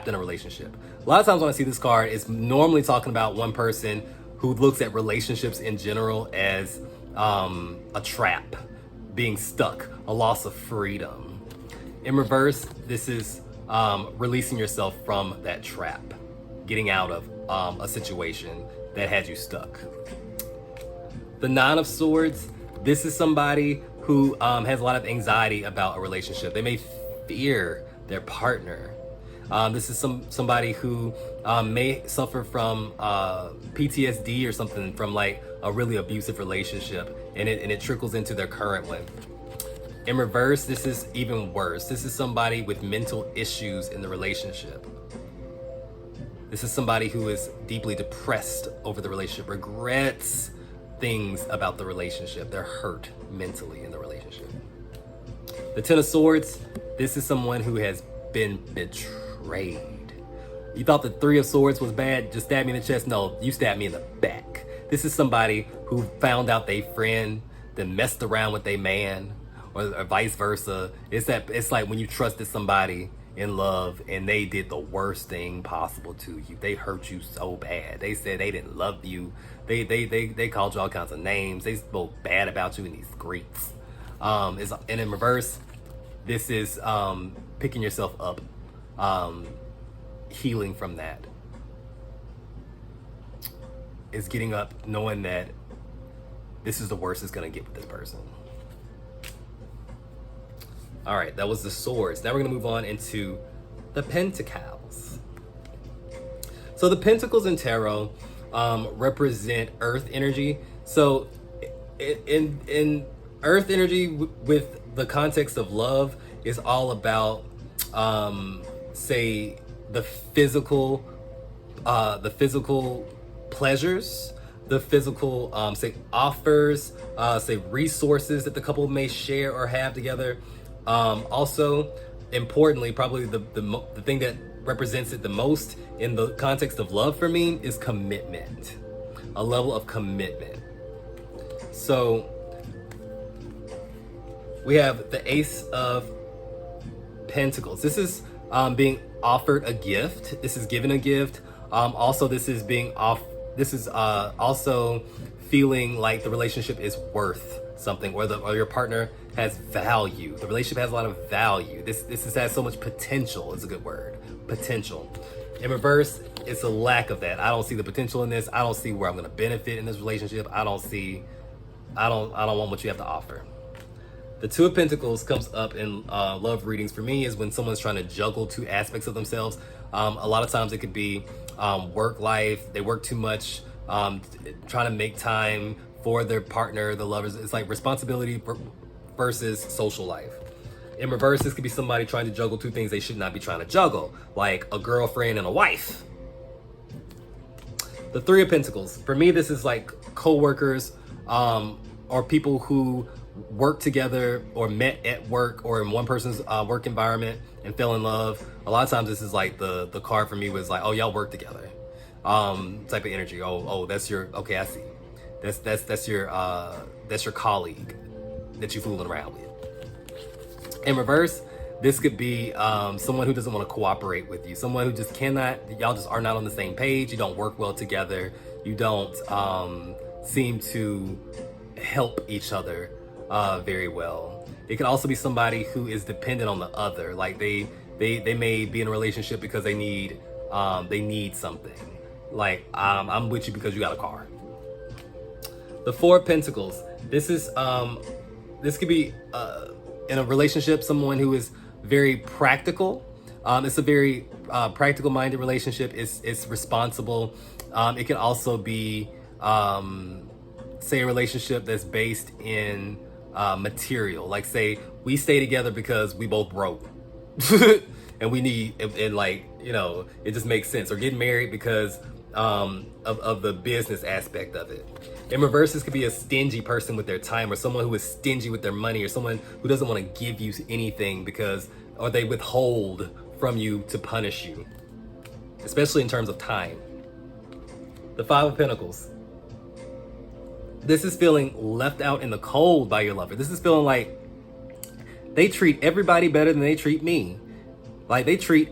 in a relationship. A lot of times when I see this card, it's normally talking about one person who looks at relationships in general as a trap, being stuck, a loss of freedom. In reverse, this is releasing yourself from that trap, getting out of a situation that had you stuck. The Nine of Swords, this is somebody who has a lot of anxiety about a relationship. They may fear their partner. This is somebody who may suffer from PTSD or something from like a really abusive relationship, and it trickles into their current one. In reverse, this is even worse. This is somebody with mental issues in the relationship. This is somebody who is deeply depressed over the relationship, regrets things about the relationship. They're hurt mentally in the relationship. The Ten of Swords, this is someone who has been betrayed. You thought the Three of Swords was bad, just stabbed me in the chest? No, you stabbed me in the back. This is somebody who found out they friend, then messed around with their man, or vice versa. It's like when you trusted somebody in love and they did the worst thing possible to you. They hurt you so bad. They said they didn't love you. They called you all kinds of names. They spoke bad about you in these streets. And in reverse, this is picking yourself up, healing from that. It's getting up knowing that this is the worst it's gonna get with this person. All right, that was the Swords. Now we're gonna move on into the Pentacles. So the Pentacles in Tarot represent Earth energy. So in Earth energy, with the context of love, is all about, say, the physical pleasures, the physical, say, offers, say, resources that the couple may share or have together. Also, importantly, probably the thing that represents it the most in the context of love for me is commitment, a level of commitment. So we have the Ace of Pentacles. This is being offered a gift. This is given a gift. Also, this is being This is also feeling like the relationship is worth something, or your partner has value. The relationship has a lot of value. This has so much potential. Is a good word. Potential. In reverse, it's a lack of that. I don't see the potential in this. I don't see where I'm going to benefit in this relationship. I don't want what you have to offer. The Two of Pentacles comes up in love readings for me is when someone's trying to juggle two aspects of themselves. A lot of times it could be work life. They work too much, trying to make time for their partner, the lovers. It's like responsibility versus social life. In reverse, this could be somebody trying to juggle two things they should not be trying to juggle, like a girlfriend and a wife. The Three of Pentacles. For me, this is like co-workers, or people who work together or met at work or in one person's work environment and fell in love. A lot of times this is like the card for me was like, oh, y'all work together, type of energy. Oh, that's your, okay, I see. That's your colleague that you fooling around with. In reverse, this could be someone who doesn't want to cooperate with you, someone who just cannot, y'all just are not on the same page. You don't work well together. You don't seem to help each other very well. It can also be somebody who is dependent on the other. Like they may be in a relationship because they need something. Like I'm with you because you got a car. The Four of Pentacles. This is this could be in a relationship, someone who is very practical. It's a very practical minded relationship. It's responsible. It can also be say a relationship that's based in material. Like say we stay together because we both broke and we need, and like, you know, it just makes sense. Or getting married because of the business aspect of it. In reverse, this could be a stingy person with their time, or someone who is stingy with their money, or someone who doesn't want to give you anything because, or they withhold from you to punish you, especially in terms of time. The Five of Pentacles. This is feeling left out in the cold by your lover. This is feeling like they treat everybody better than they treat me. Like they treat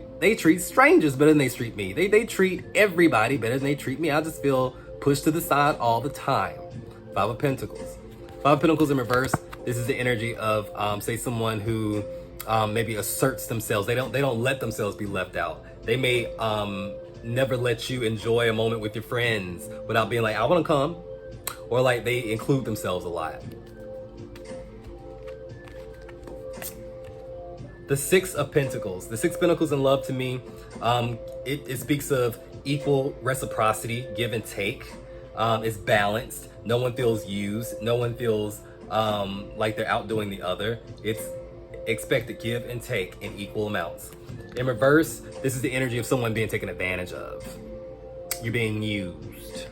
strangers better than they treat me. They treat everybody better than they treat me. I just feel pushed to the side all the time. Five of Pentacles. Five of Pentacles in reverse. This is the energy of say someone who maybe asserts themselves. They don't let themselves be left out. They may never let you enjoy a moment with your friends without being like, I want to come. Or like they include themselves a lot. The Six of Pentacles. The Six of Pentacles in love to me, it speaks of equal reciprocity, give and take. It's balanced. No one feels used. No one feels like they're outdoing the other. It's expected give and take in equal amounts. In reverse, this is the energy of someone being taken advantage of. You're being used.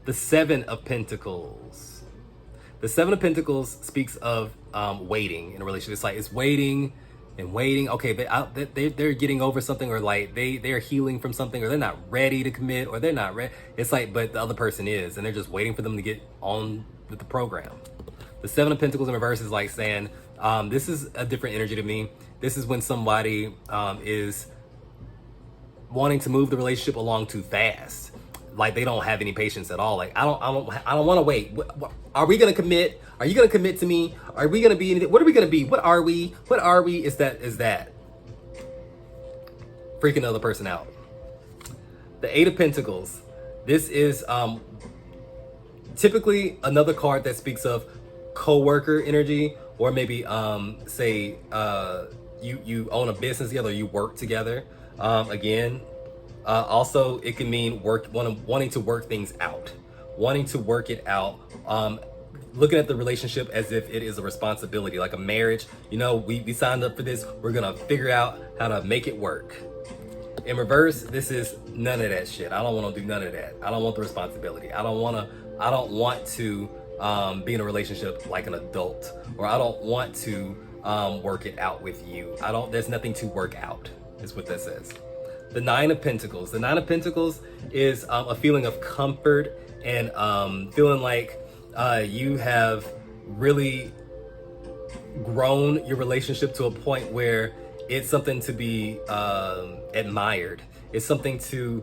The Seven of Pentacles. The Seven of Pentacles speaks of waiting in a relationship. It's like it's waiting and waiting. Okay, they're getting over something, or like they're healing from something, or they're not ready to commit, or they're not ready. It's like, but the other person is, and they're just waiting for them to get on with the program. The Seven of Pentacles in reverse is like saying, this is a different energy to me. This is when somebody is wanting to move the relationship along too fast. Like they don't have any patience at all. Like I don't want to wait. Are we gonna commit? Are you gonna commit to me? Are we gonna be anything? What are we gonna be? What are we? What are we? Is that freaking the other person out? The Eight of Pentacles. This is typically another card that speaks of co-worker energy, or maybe say you own a business together, or you work together. Also it can mean wanting to work things out, wanting to work it out, looking at the relationship as if it is a responsibility, like a marriage. You know, we signed up for this, we're gonna figure out how to make it work. In reverse, this is none of that shit. I don't want to do none of that. I don't want the responsibility. I don't want to be in a relationship like an adult, or I don't want to work it out with you. There's nothing to work out, is what that says. The Nine of Pentacles. The Nine of Pentacles is a feeling of comfort and feeling like you have really grown your relationship to a point where it's something to be admired. It's something to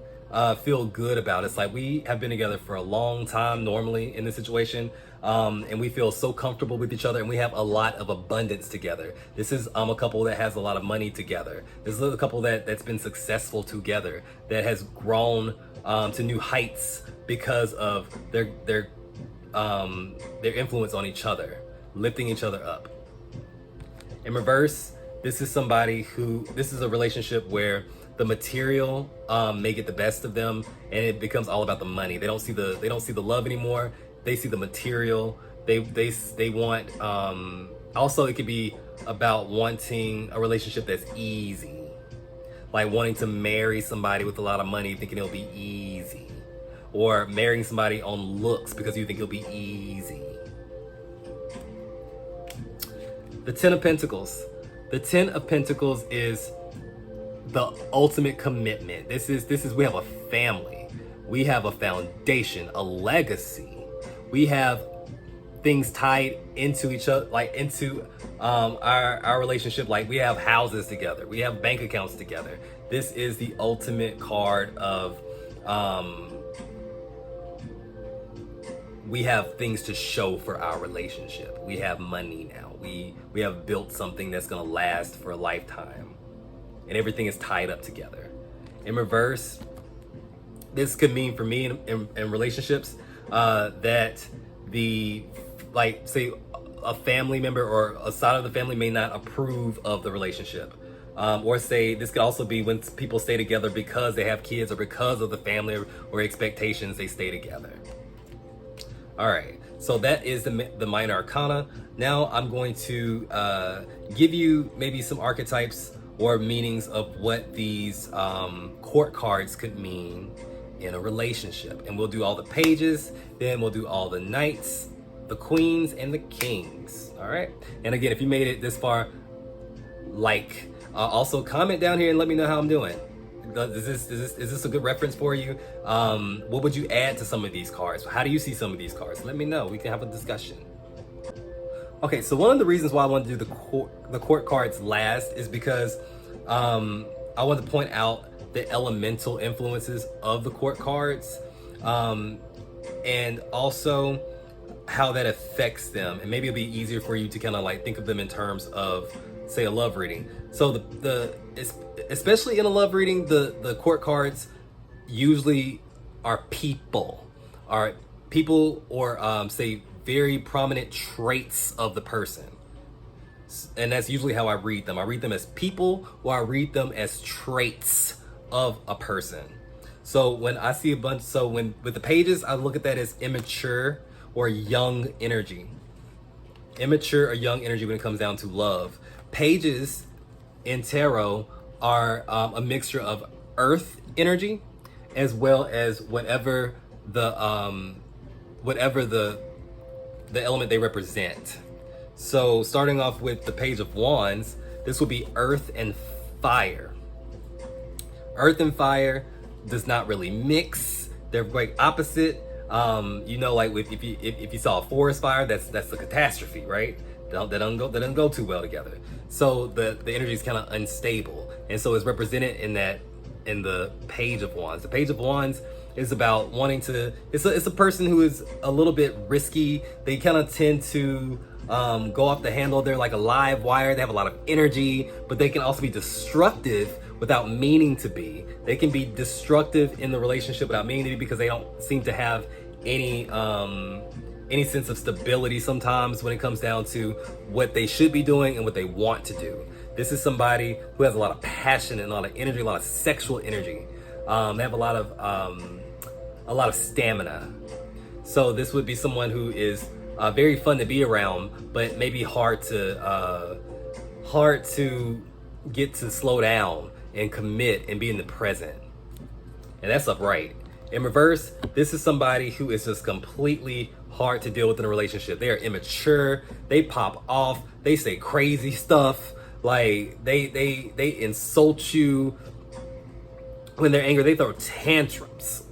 feel good about. It's like we have been together for a long time normally in this situation, and we feel so comfortable with each other, and we have a lot of abundance together. This is a couple that has a lot of money together. This is a couple that's been successful together, that has grown to new heights because of their influence on each other, lifting each other up. In reverse, this is a relationship where the material may get the best of them, and it becomes all about the money. They don't see the love anymore. They see the material. They want. Also, it could be about wanting a relationship that's easy, like wanting to marry somebody with a lot of money, thinking it'll be easy, or marrying somebody on looks because you think it'll be easy. The Ten of Pentacles. The Ten of Pentacles is the ultimate commitment. This is we have a family, we have a foundation, a legacy. We have things tied into each other, like into our relationship. Like we have houses together, we have bank accounts together. This is the ultimate card of we have things to show for our relationship. We have money now. We have built something that's gonna last for a lifetime, and everything is tied up together. In reverse, this could mean for me in relationships that say a family member or a side of the family may not approve of the relationship. Or say this could also be when people stay together because they have kids, or because of the family or expectations, they stay together. All right, so that is the minor arcana. Now I'm going to give you maybe some archetypes or meanings of what these court cards could mean in a relationship. And we'll do all the pages, then we'll do all the knights, the queens, and the kings. All right. And again, if you made it this far, also comment down here and let me know how I'm doing. Is this a good reference for you? What would you add to some of these cards? How do you see some of these cards? Let me know. We can have a discussion. Okay, so one of the reasons why I want to do the court cards last is because I want to point out the elemental influences of the court cards, and also how that affects them. And maybe it'll be easier for you to kind of like think of them in terms of, say, a love reading. So especially in a love reading, the court cards usually are people or say very prominent traits of the person. And that's usually how I read them. I read them as people, or I read them as traits of a person. So when I see with the pages, I look at that as immature or young energy. Immature or young energy when it comes down to love. Pages in tarot are a mixture of earth energy, as well as whatever the element they represent. So starting off with the Page of Wands, this would be earth and fire. Earth and fire does not really mix. They're quite opposite. Like if you saw a forest fire, that's a catastrophe, right? They don't go too well together. So the energy is kind of unstable, and so it's represented in the Page of Wands. The Page of Wands is about wanting to. It's a person who is a little bit risky. They kind of tend to go off the handle. They're like a live wire. They have a lot of energy, but they can also be destructive without meaning to be. They can be destructive in the relationship without meaning to be, because they don't seem to have any sense of stability sometimes when it comes down to what they should be doing and what they want to do. This is somebody who has a lot of passion and a lot of energy, a lot of sexual energy. They have a lot of stamina. So this would be someone who is very fun to be around, but maybe hard to get to slow down and commit and be in the present. And that's upright. In reverse, this is somebody who is just completely hard to deal with in a relationship. They are immature. They pop off. They say crazy stuff. Like they insult you when they're angry. They throw tantrums.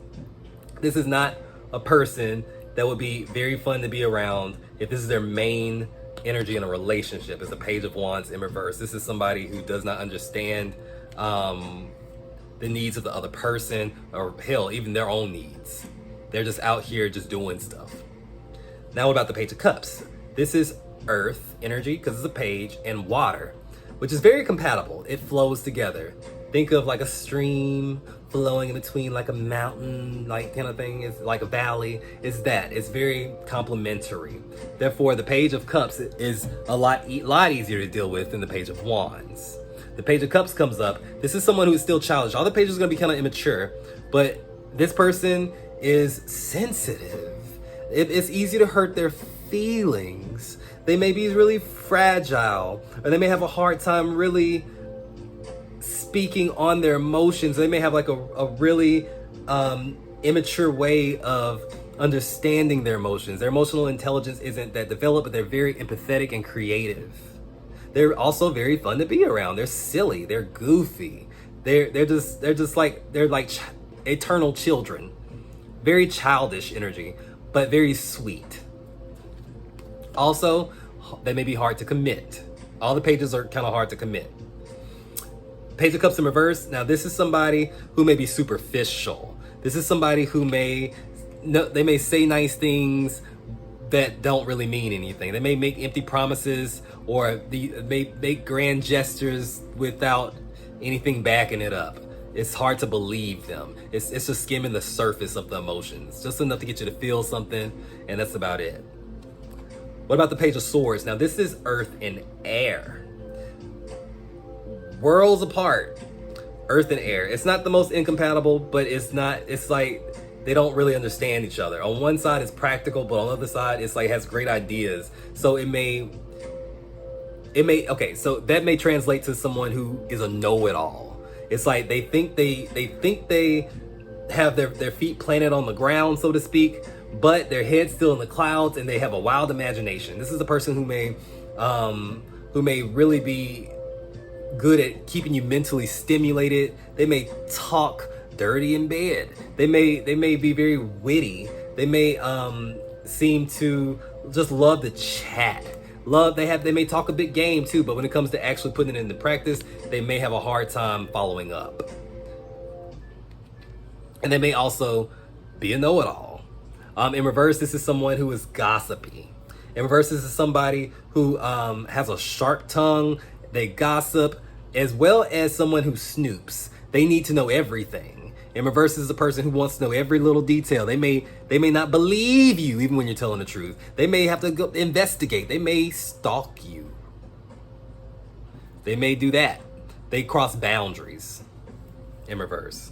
This is not a person that would be very fun to be around if this is their main energy in a relationship. It's a Page of Wands in reverse. This is somebody who does not understand the needs of the other person, or hell, even their own needs. They're just out here just doing stuff. Now what about the Page of Cups? This is earth energy, because it's a page, and water, which is very compatible. It flows together. Think of like a stream flowing in between like a mountain, like kind of thing. It's like a valley. It's very complementary. Therefore, the Page of Cups is a lot easier to deal with than the Page of Wands. The Page of Cups comes up. This is someone who is still childish. All the pages are going to be kind of immature, but this person is sensitive. It's easy to hurt their feelings. They may be really fragile, or they may have a hard time really speaking on their emotions. They may have like a really immature way of understanding their emotions. Their emotional intelligence isn't that developed, but they're very empathetic and creative. They're also very fun to be around. They're silly. They're goofy. They're like eternal children. Very childish energy, but very sweet. Also, they may be hard to commit. All the pages are kind of hard to commit. Page of Cups in reverse. Now this is somebody who may be superficial. This is somebody who may say nice things that don't really mean anything. They may make empty promises, or may make grand gestures without anything backing it up. It's hard to believe them. It's just skimming the surface of the emotions, just enough to get you to feel something, and that's about it. What about the Page of Swords? Now this is earth and air. Worlds apart, earth and air. It's not the most incompatible, but it's like they don't really understand each other. On one side it's practical, but on the other side it's like has great ideas. So so that may translate to someone who is a know-it-all. It's like they think they have their feet planted on the ground, so to speak, but their head's still in the clouds, and they have a wild imagination. This is a person who may really be good at keeping you mentally stimulated. They may talk dirty in bed. They may be very witty. They may seem to just love to chat. They may talk a big game too, but when it comes to actually putting it into practice, they may have a hard time following up. And they may also be a know-it-all. In reverse, this is someone who is gossipy. In reverse, this is somebody who has a sharp tongue. They gossip, as well as someone who snoops. They need to know everything. In reverse, this is a person who wants to know every little detail. They may not believe you even when you're telling the truth. They may have to go investigate. They may stalk you. They may do that. They cross boundaries in reverse.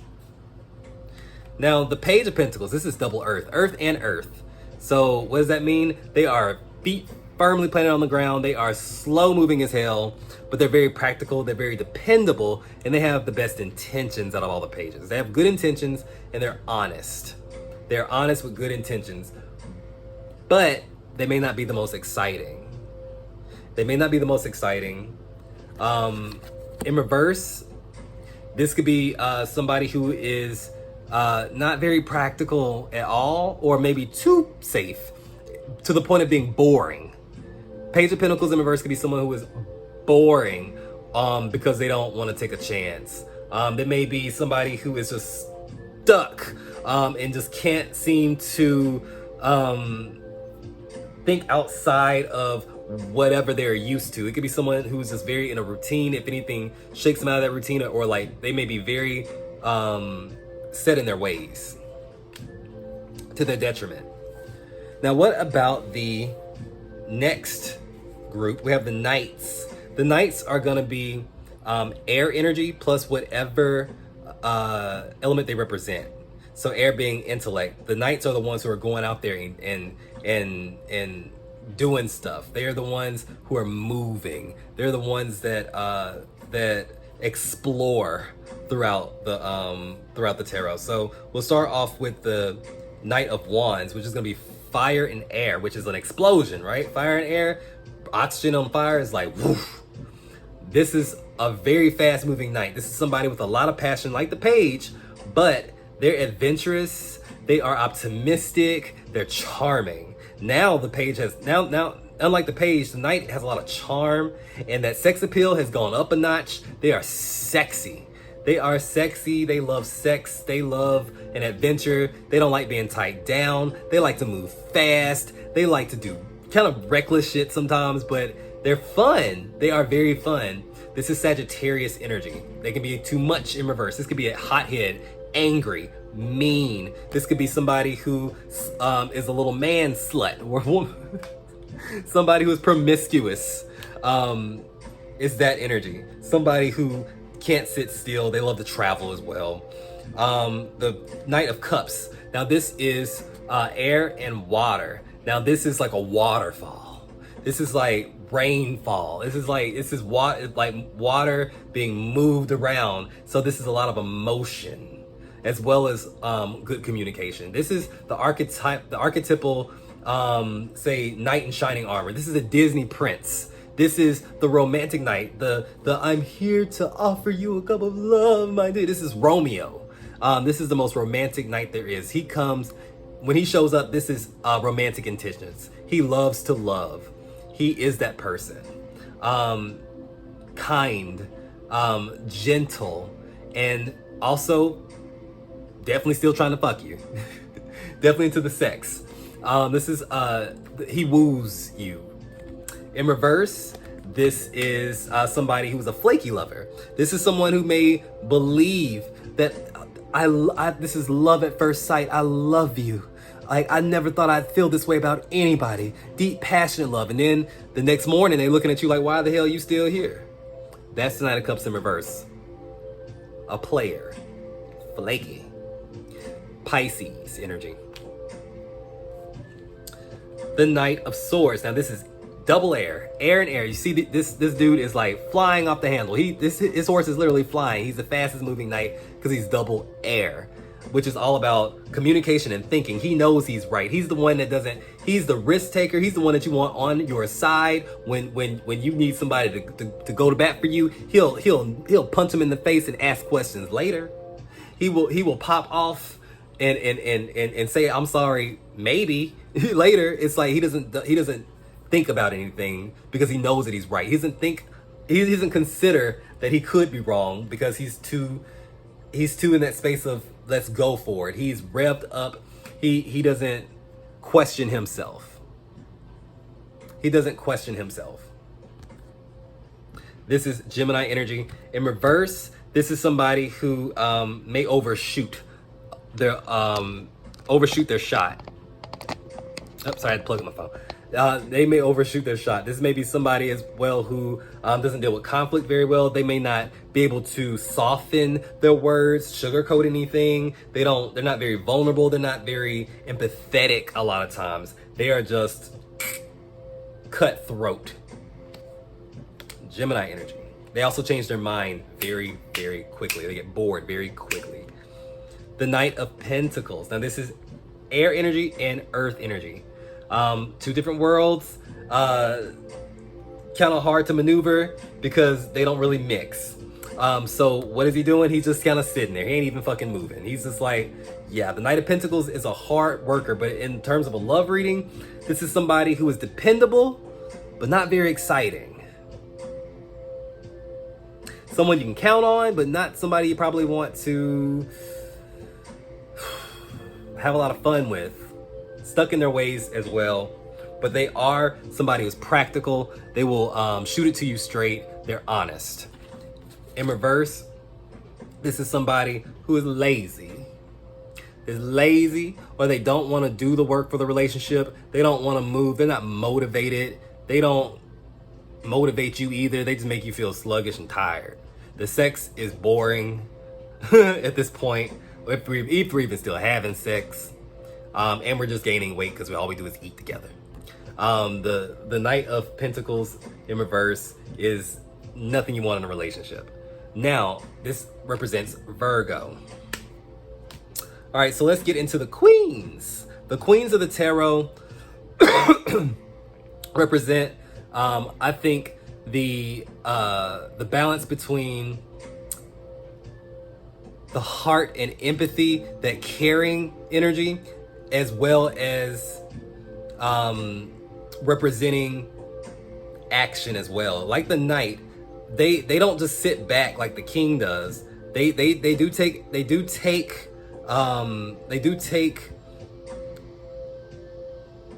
Now, the Page of Pentacles, this is double earth, earth and earth. So what does that mean? They are feet firmly planted on the ground. They are slow moving as hell, but they're very practical. They're very dependable, and they have the best intentions out of all the pages. They have good intentions, and they're honest. They're honest with good intentions, but they may not be the most exciting. They may not be the most exciting. In reverse, this could be somebody who is not very practical at all, or maybe too safe to the point of being boring. Page of Pentacles in reverse could be someone who is boring because they don't want to take a chance. There may be somebody who is just stuck and just can't seem to think outside of whatever they're used to. It could be someone who's just very in a routine. If anything shakes them out of that routine, or like they may be very set in their ways to their detriment. Now, what about the next group? We have the Knights. The Knights are going to be air energy plus whatever element they represent. So air being intellect. The Knights are the ones who are going out there and doing stuff. They are the ones who are moving. They're the ones that that explore throughout the tarot. So we'll start off with the Knight of Wands, which is going to be fire and air, which is an explosion, right? Fire and air, oxygen on fire is like woof. This is a very fast moving knight. This is somebody with a lot of passion, like the Page, but they're adventurous. They are optimistic. They're charming. Now the Page has now unlike the Page, the Knight has a lot of charm, and that sex appeal has gone up a notch. They are sexy. They are sexy. They love sex. They love an adventure. They don't like being tied down. They like to move fast. They like to do kind of reckless shit sometimes, but they're fun. They are very fun. This is Sagittarius energy. They can be too much in reverse. This could be a hothead, angry, mean. This could be somebody who is a little man slut or woman. Somebody who is promiscuous. Is that energy. Somebody who can't sit still. They love to travel as well. The Knight of Cups. Now this is air and water. Now this is like a waterfall. This is like rainfall. This is water being moved around. So this is a lot of emotion as well as good communication. This is the archetypal say knight in shining armor. This is a Disney prince. This is the romantic knight. The I'm here to offer you a cup of love, my dear. This is Romeo. This is the most romantic knight there is. He comes, when he shows up, this is romantic intentions. He loves to love. He is that person. Kind, gentle, and also definitely still trying to fuck you. Definitely into the sex. This is, he woos you. In reverse, this is somebody who's a flaky lover. This is someone who may believe that this is love at first sight. I love you. Like, I never thought I'd feel this way about anybody. Deep, passionate love. And then the next morning, they're looking at you like, why the hell are you still here? That's the Knight of Cups in reverse. A player. Flaky. Pisces energy. The Knight of Swords. Now, this is double air and air. You see, this dude is like flying off the handle. His horse is literally flying. He's the fastest moving knight because he's double air, which is all about communication and thinking. He knows he's right. He's the one that doesn't. He's the risk taker. He's the one that you want on your side when you need somebody to go to bat for you. He'll punch him in the face and ask questions later. He will pop off and say I'm sorry maybe later. It's like he doesn't think about anything because he knows that he's right. He doesn't consider that he could be wrong because he's too in that space of let's go for it. He's revved up. He doesn't question himself. He doesn't question himself. This is Gemini energy. In reverse, this is somebody who may overshoot their shot. Oh, sorry, I had to plug in my phone. They may overshoot their shot. This may be somebody as well who doesn't deal with conflict very well. They may not be able to soften their words, sugarcoat anything. They're not very vulnerable. They're not very empathetic a lot of times. They are just cutthroat. Gemini energy. They also change their mind very, very quickly. They get bored very quickly. The Knight of Pentacles. Now this is air energy and earth energy. Two different worlds, kind of hard to maneuver because they don't really mix. So what is he doing? He's just kind of sitting there. He ain't even fucking moving. He's just like, yeah, the Knight of Pentacles is a hard worker, but in terms of a love reading, this is somebody who is dependable, but not very exciting. Someone you can count on, but not somebody you probably want to have a lot of fun with. Stuck in their ways as well, but they are somebody who's practical. They will shoot it to you straight. They're honest. In reverse, this is somebody who is lazy. Is lazy, or they don't want to do the work for the relationship. They don't want to move. They're not motivated. They don't motivate you either. They just make you feel sluggish and tired. The sex is boring at this point. If we're even still having sex. And we're just gaining weight because all we do is eat together. The Knight of Pentacles in reverse is nothing you want in a relationship. Now, this represents Virgo. All right, so let's get into the queens. The queens of the tarot represent, I think, the balance between the heart and empathy, that caring energy, as well as representing action as well. Like the Knight, they don't just sit back like the King does. They do take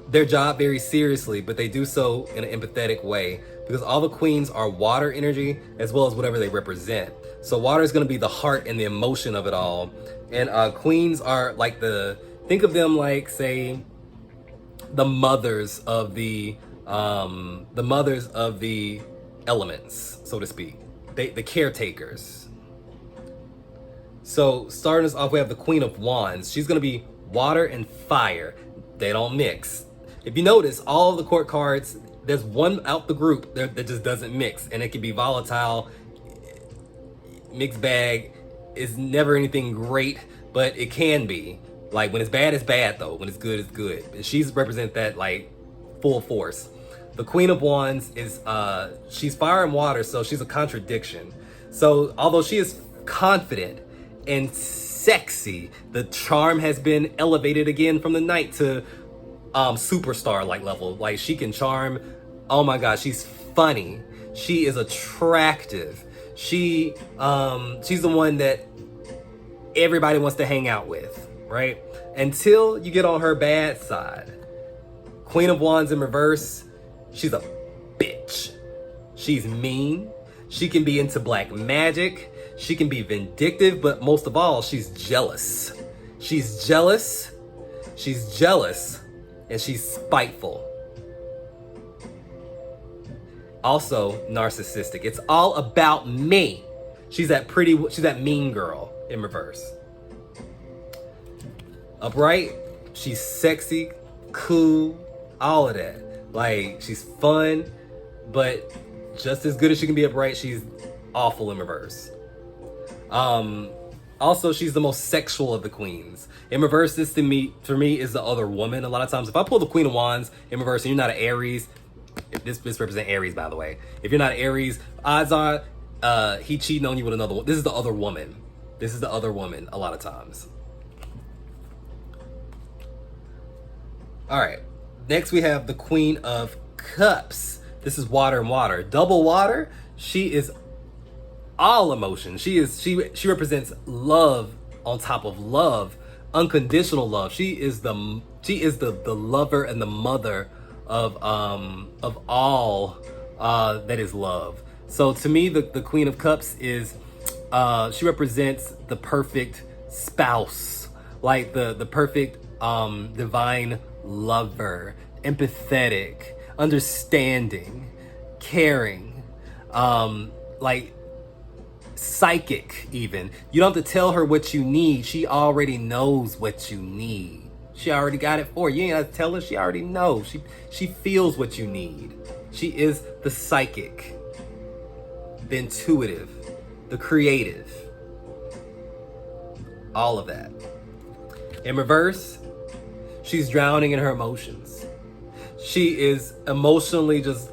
their job very seriously, but they do so in an empathetic way, because all the queens are water energy as well as whatever they represent. So water is going to be the heart and the emotion of it all, and queens are like think of them like, say, the mothers of the elements, so to speak. The caretakers. So starting us off, we have the Queen of Wands. She's gonna be water and fire. They don't mix. If you notice, all of the court cards, there's one out the group that just doesn't mix, and it can be volatile. Mixed bag is never anything great, but it can be. Like, when it's bad though. When it's good, it's good. And she's represent that like full force. The Queen of Wands is she's fire and water, so she's a contradiction. So although she is confident and sexy, the charm has been elevated again from the Knight to superstar like level. Like, she can charm. Oh my god, she's funny. She is attractive. She's the one that everybody wants to hang out with, right? Until you get on her bad side. Queen of Wands in reverse, she's a bitch. She's mean. She can be into black magic. She can be vindictive, but most of all, she's jealous. She's jealous. She's jealous, and she's spiteful. Also narcissistic. It's all about me. She's that mean girl in reverse. Upright, she's sexy, cool, all of that. Like, she's fun, but just as good as she can be upright, she's awful in reverse. Also, she's the most sexual of the queens. In reverse, this for me is the other woman. A lot of times, if I pull the Queen of Wands in reverse and you're not an Aries, this represents Aries, by the way. If you're not Aries, odds are he cheating on you with another one. This is the other woman. This is the other woman a lot of times. All right. Next, we have the Queen of Cups. This is water and water. Double water. She is all emotion. She represents love on top of love, unconditional love. She is the lover and the mother of all that is love. So to me, the Queen of Cups is she represents the perfect spouse, like the perfect divine lover. empathetic, understanding, caring, like psychic even. You don't have to tell her what you need. She already knows what you need. She already got it for you. You ain't have to tell her. She already knows. She feels what you need. She is the psychic, the intuitive, the creative. All of that. In reverse, she's drowning in her emotions. She is emotionally just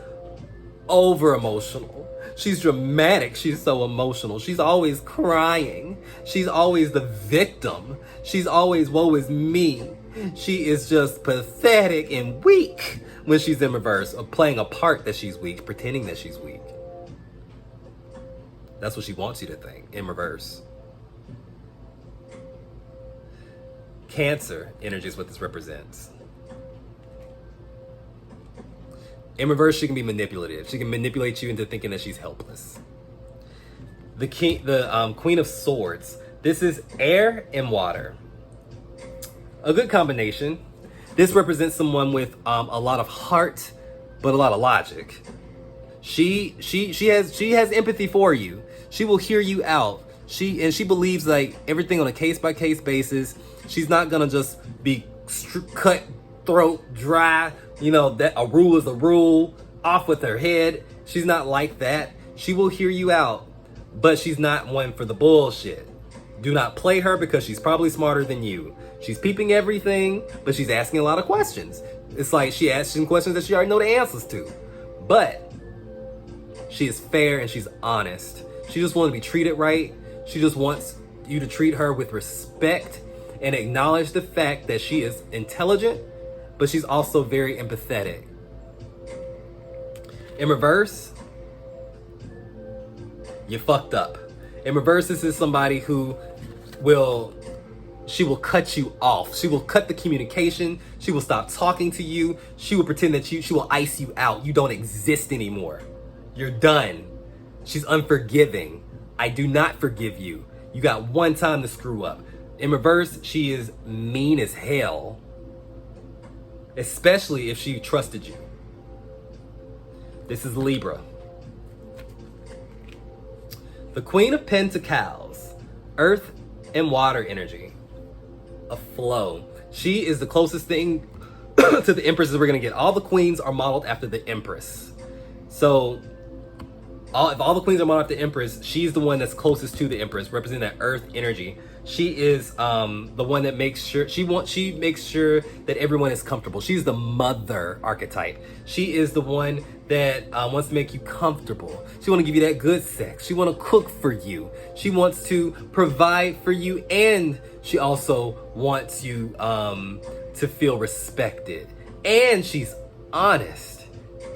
over emotional. She's dramatic. She's so emotional. She's always crying. She's always the victim. She's always, woe is me. She is just pathetic and weak when she's in reverse, or playing a part that she's weak, pretending that she's weak. That's what she wants you to think, in reverse. Cancer energy is what this represents. In reverse, she can be manipulative. She can manipulate you into thinking that she's helpless. The Queen of Swords. This is air and water. A good combination. This represents someone with a lot of heart, but a lot of logic. She has empathy for you. She will hear you out. She believes like everything on a case-by-case basis. She's not gonna just be cutthroat, dry. You know, that a rule is a rule, off with her head. She's not like that. She will hear you out, but she's not one for the bullshit. Do not play her because she's probably smarter than you. She's peeping everything, but she's asking a lot of questions. It's like she asks some questions that she already know the answers to. But she is fair and she's honest. She just wants to be treated right. She just wants you to treat her with respect and acknowledge the fact that she is intelligent, but she's also very empathetic. In reverse, you fucked up. In reverse, this is somebody who will cut you off. She will cut the communication. She will stop talking to you. She will pretend that she will ice you out. You don't exist anymore. You're done. She's unforgiving. I do not forgive you. You got one time to screw up. In reverse, she is mean as hell. Especially if she trusted you. This is Libra. The Queen of Pentacles. Earth and water energy. A flow. She is the closest thing to the Empress that we're going to get. All the queens are modeled after the Empress. So if all the queens are modeled after the Empress, she's the one that's closest to the Empress, representing that earth energy. She is the one that makes sure she makes sure that everyone is comfortable. She's the mother archetype. She is the one that wants to make you comfortable. She wants to give you that good sex. She wants to cook for you. She wants to provide for you, and she also wants you to feel respected. And she's honest,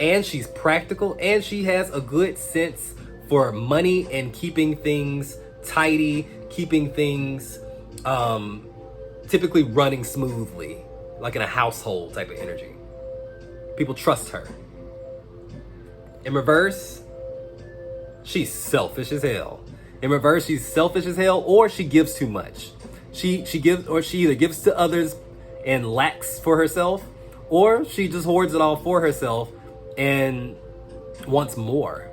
and she's practical, and she has a good sense for money and keeping things tidy, keeping things typically running smoothly, like in a household type of energy. People trust her. In reverse, she's selfish as hell. In reverse, she's selfish as hell, or she gives too much. She either gives to others and lacks for herself, or she just hoards it all for herself and wants more.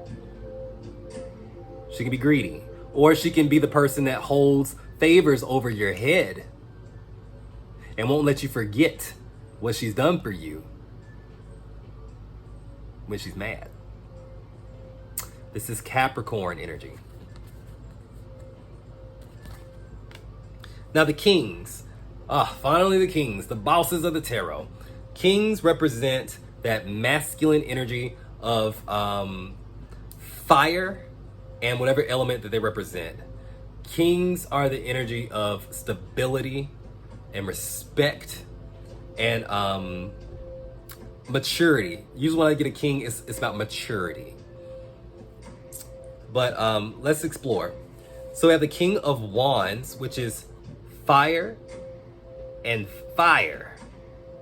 She can be greedy. Or she can be the person that holds favors over your head and won't let you forget what she's done for you when she's mad. This is Capricorn energy. Now the kings. Finally the kings, the bosses of the tarot. Kings represent that masculine energy of fire and whatever element that they represent. Kings are the energy of stability and respect and maturity. Usually when I get a king, it's about maturity. But let's explore. So we have the King of Wands, which is fire and fire.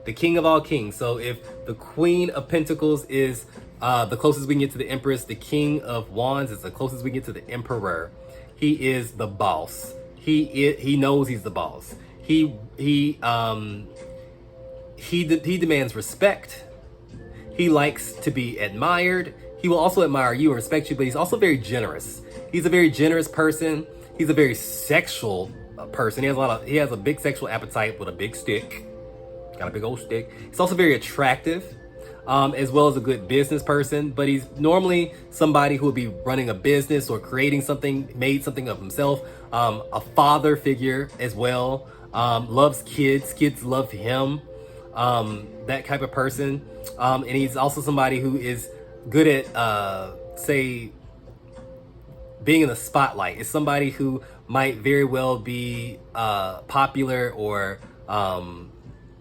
The king of all kings. So if the Queen of Pentacles is the closest we can get to the Empress, the King of Wands is the closest we get to the Emperor. He is the boss. He knows he's the boss. He demands respect, He likes to be admired. He will also admire you and respect you, but he's also very generous. He's a very generous person. He's a very sexual person. He has a big sexual appetite with a big stick. Got a big old stick. He's also very attractive, as well as a good business person, but he's normally somebody who will be running a business or creating something, made something of himself. A father figure as well. Loves kids. Kids love him. That type of person. And he's also somebody who is good at, say, being in the spotlight. Is somebody who might very well be popular or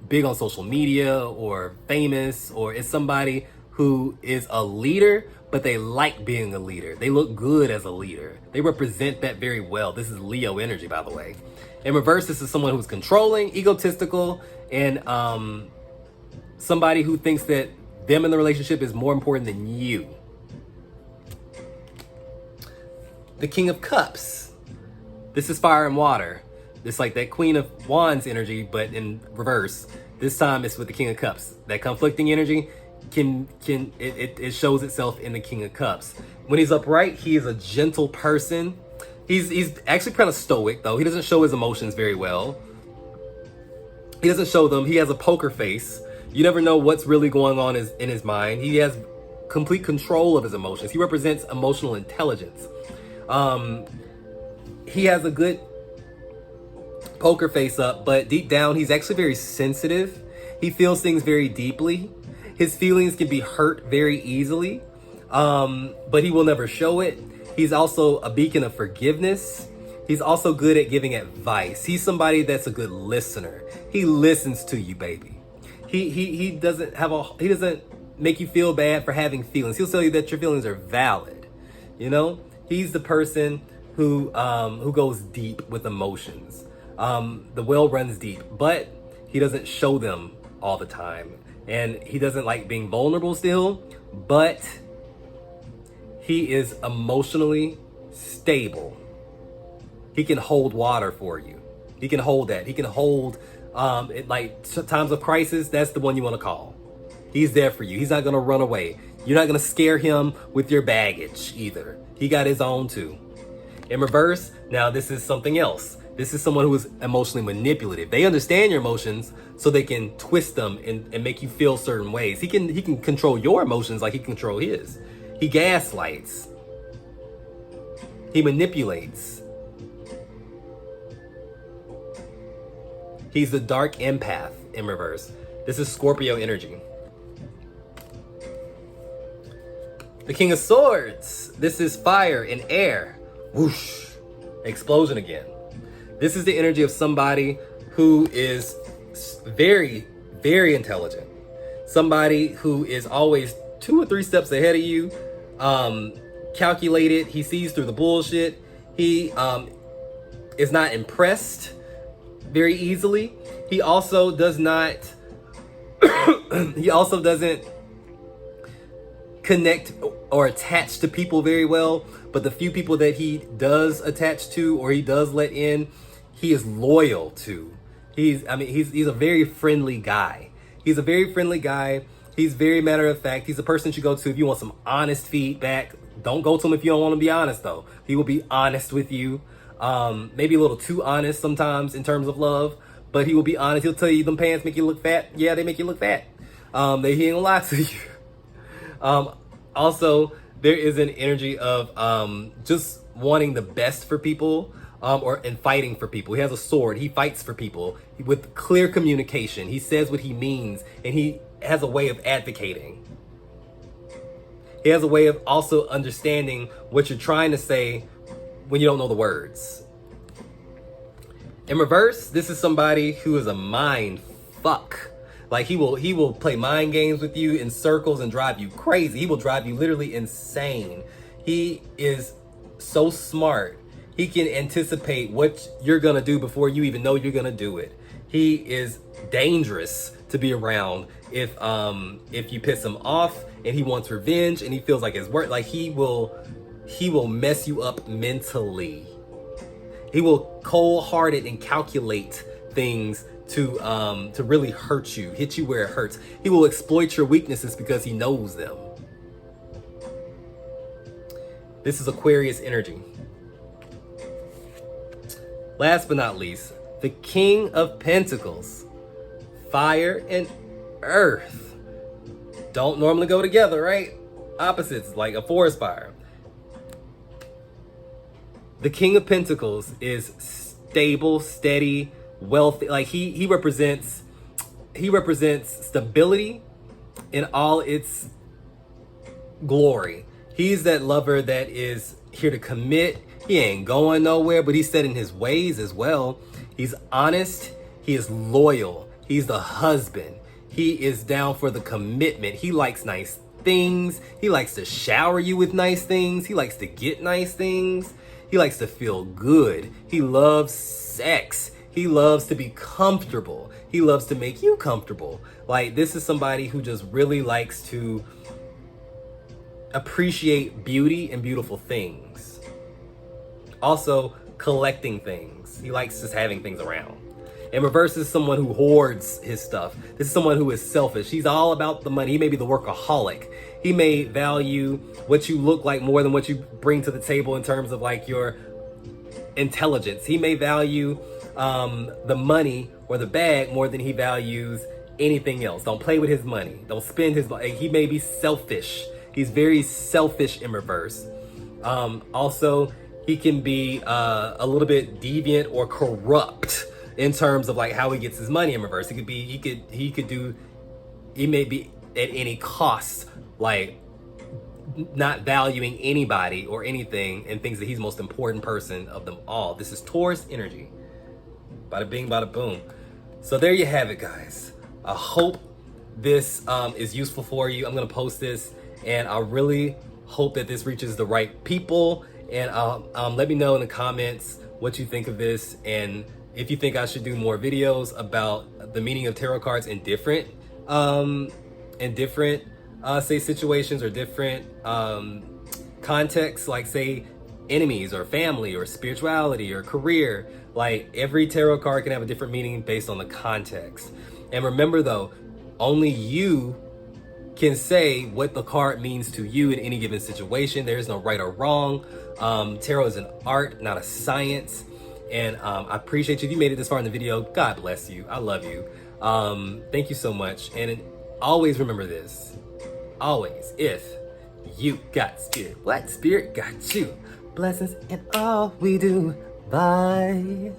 big on social media or famous, or is somebody who is a leader, but they like being a leader. They look good as a leader. They represent that very well. This is Leo energy, by the way. In reverse, this is someone who's controlling, egotistical, and somebody who thinks that them in the relationship is more important than you. The King of Cups. This is fire and water. It's like that Queen of Wands energy, but in reverse. This time it's with the King of Cups. That conflicting energy it shows itself in the King of Cups. When he's upright, he is a gentle person. He's actually kind of stoic, though. He doesn't show his emotions very well. He doesn't show them. He has a poker face. You never know what's really going on in his mind. He has complete control of his emotions. He represents emotional intelligence. He has a good poker face up, but deep down, he's actually very sensitive. He feels things very deeply. His feelings can be hurt very easily, but he will never show it. He's also a beacon of forgiveness. He's also good at giving advice. He's somebody that's a good listener. He listens to you, baby. He doesn't make you feel bad for having feelings. He'll tell you that your feelings are valid. You know, he's the person who goes deep with emotions. The well runs deep, but he doesn't show them all the time. And he doesn't like being vulnerable still, but he is emotionally stable. He can hold water for you. He can hold that. He can hold it, like times of crisis. That's the one you want to call. He's there for you. He's not going to run away. You're not going to scare him with your baggage either. He got his own too. In reverse, now this is something else. This is someone who is emotionally manipulative. They understand your emotions so they can twist them and make you feel certain ways. He can control your emotions like he can control his. He gaslights. He manipulates. He's the dark empath in reverse. This is Scorpio energy. The King of Swords. This is fire and air. Whoosh. Explosion again. This is the energy of somebody who is very, very intelligent. Somebody who is always 2 or 3 steps ahead of you. Calculated. He sees through the bullshit. He is not impressed very easily. He also does not he also doesn't connect or attach to people very well, but the few people that he does attach to or he does let in, he is loyal to. He's a very friendly guy. He's a very friendly guy. He's very matter of fact. He's a person you go to if you want some honest feedback. Don't go to him if you don't want to be honest, though. He will be honest with you. Maybe a little too honest sometimes in terms of love, but he will be honest. He'll tell you them pants make you look fat. Yeah, they make you look fat. He ain't gonna lie to you. Also, there is an energy of just wanting the best for people, and fighting for people. He has a sword. He fights for people with clear communication. He says what he means, and he has a way of advocating. He has a way of also understanding what you're trying to say when you don't know the words. In reverse, this is somebody who is a mind fuck. Like he will play mind games with you in circles and drive you crazy. He will drive you literally insane. He is so smart. He can anticipate what you're gonna do before you even know you're gonna do it. He is dangerous to be around if you piss him off and he wants revenge and he feels like it's worth. Like he will mess you up mentally. He will cold-hearted and calculate things to really hurt you, hit you where it hurts. He will exploit your weaknesses because he knows them. This is Aquarius energy. Last but not least, the King of Pentacles. Fire and earth don't normally go together, right? Opposites, like a forest fire. The King of Pentacles is stable, steady, wealthy. Like he represents stability in all its glory. He's that lover that is here to commit. He ain't going nowhere, but he's set in his ways as well. He's honest. He is loyal. He's the husband. He is down for the commitment. He likes nice things. He likes to shower you with nice things. He likes to get nice things. He likes to feel good. He loves sex. He loves to be comfortable. He loves to make you comfortable. Like, this is somebody who just really likes to appreciate beauty and beautiful things. Also, collecting things. He likes just having things around. In reverse is someone who hoards his stuff. This is someone who is selfish. He's all about the money. He may be the workaholic. He may value what you look like more than what you bring to the table in terms of like your intelligence. He may value the money or the bag more than he values anything else. Don't play with his money. Don't spend his money. He may be selfish. He's very selfish in reverse. Also, he can be a little bit deviant or corrupt in terms of like how he gets his money in reverse. He may be at any cost, like not valuing anybody or anything and thinks that he's the most important person of them all. This is Taurus energy. Bada bing, bada boom. So there you have it, guys. I hope this is useful for you. I'm gonna post this, and I really hope that this reaches the right people. And let me know in the comments what you think of this, and if you think I should do more videos about the meaning of tarot cards in different say situations or different contexts, like say enemies or family or spirituality or career. Like, every tarot card can have a different meaning based on the context. And remember though, only you can say what the card means to you in any given situation. There is no right or wrong. Tarot is an art, not a science. And I appreciate you. If you made it this far in the video, God bless you. I love you. Thank you so much. And always remember this. Always, if you got spirit, what spirit got you? Blessings in all we do. Bye.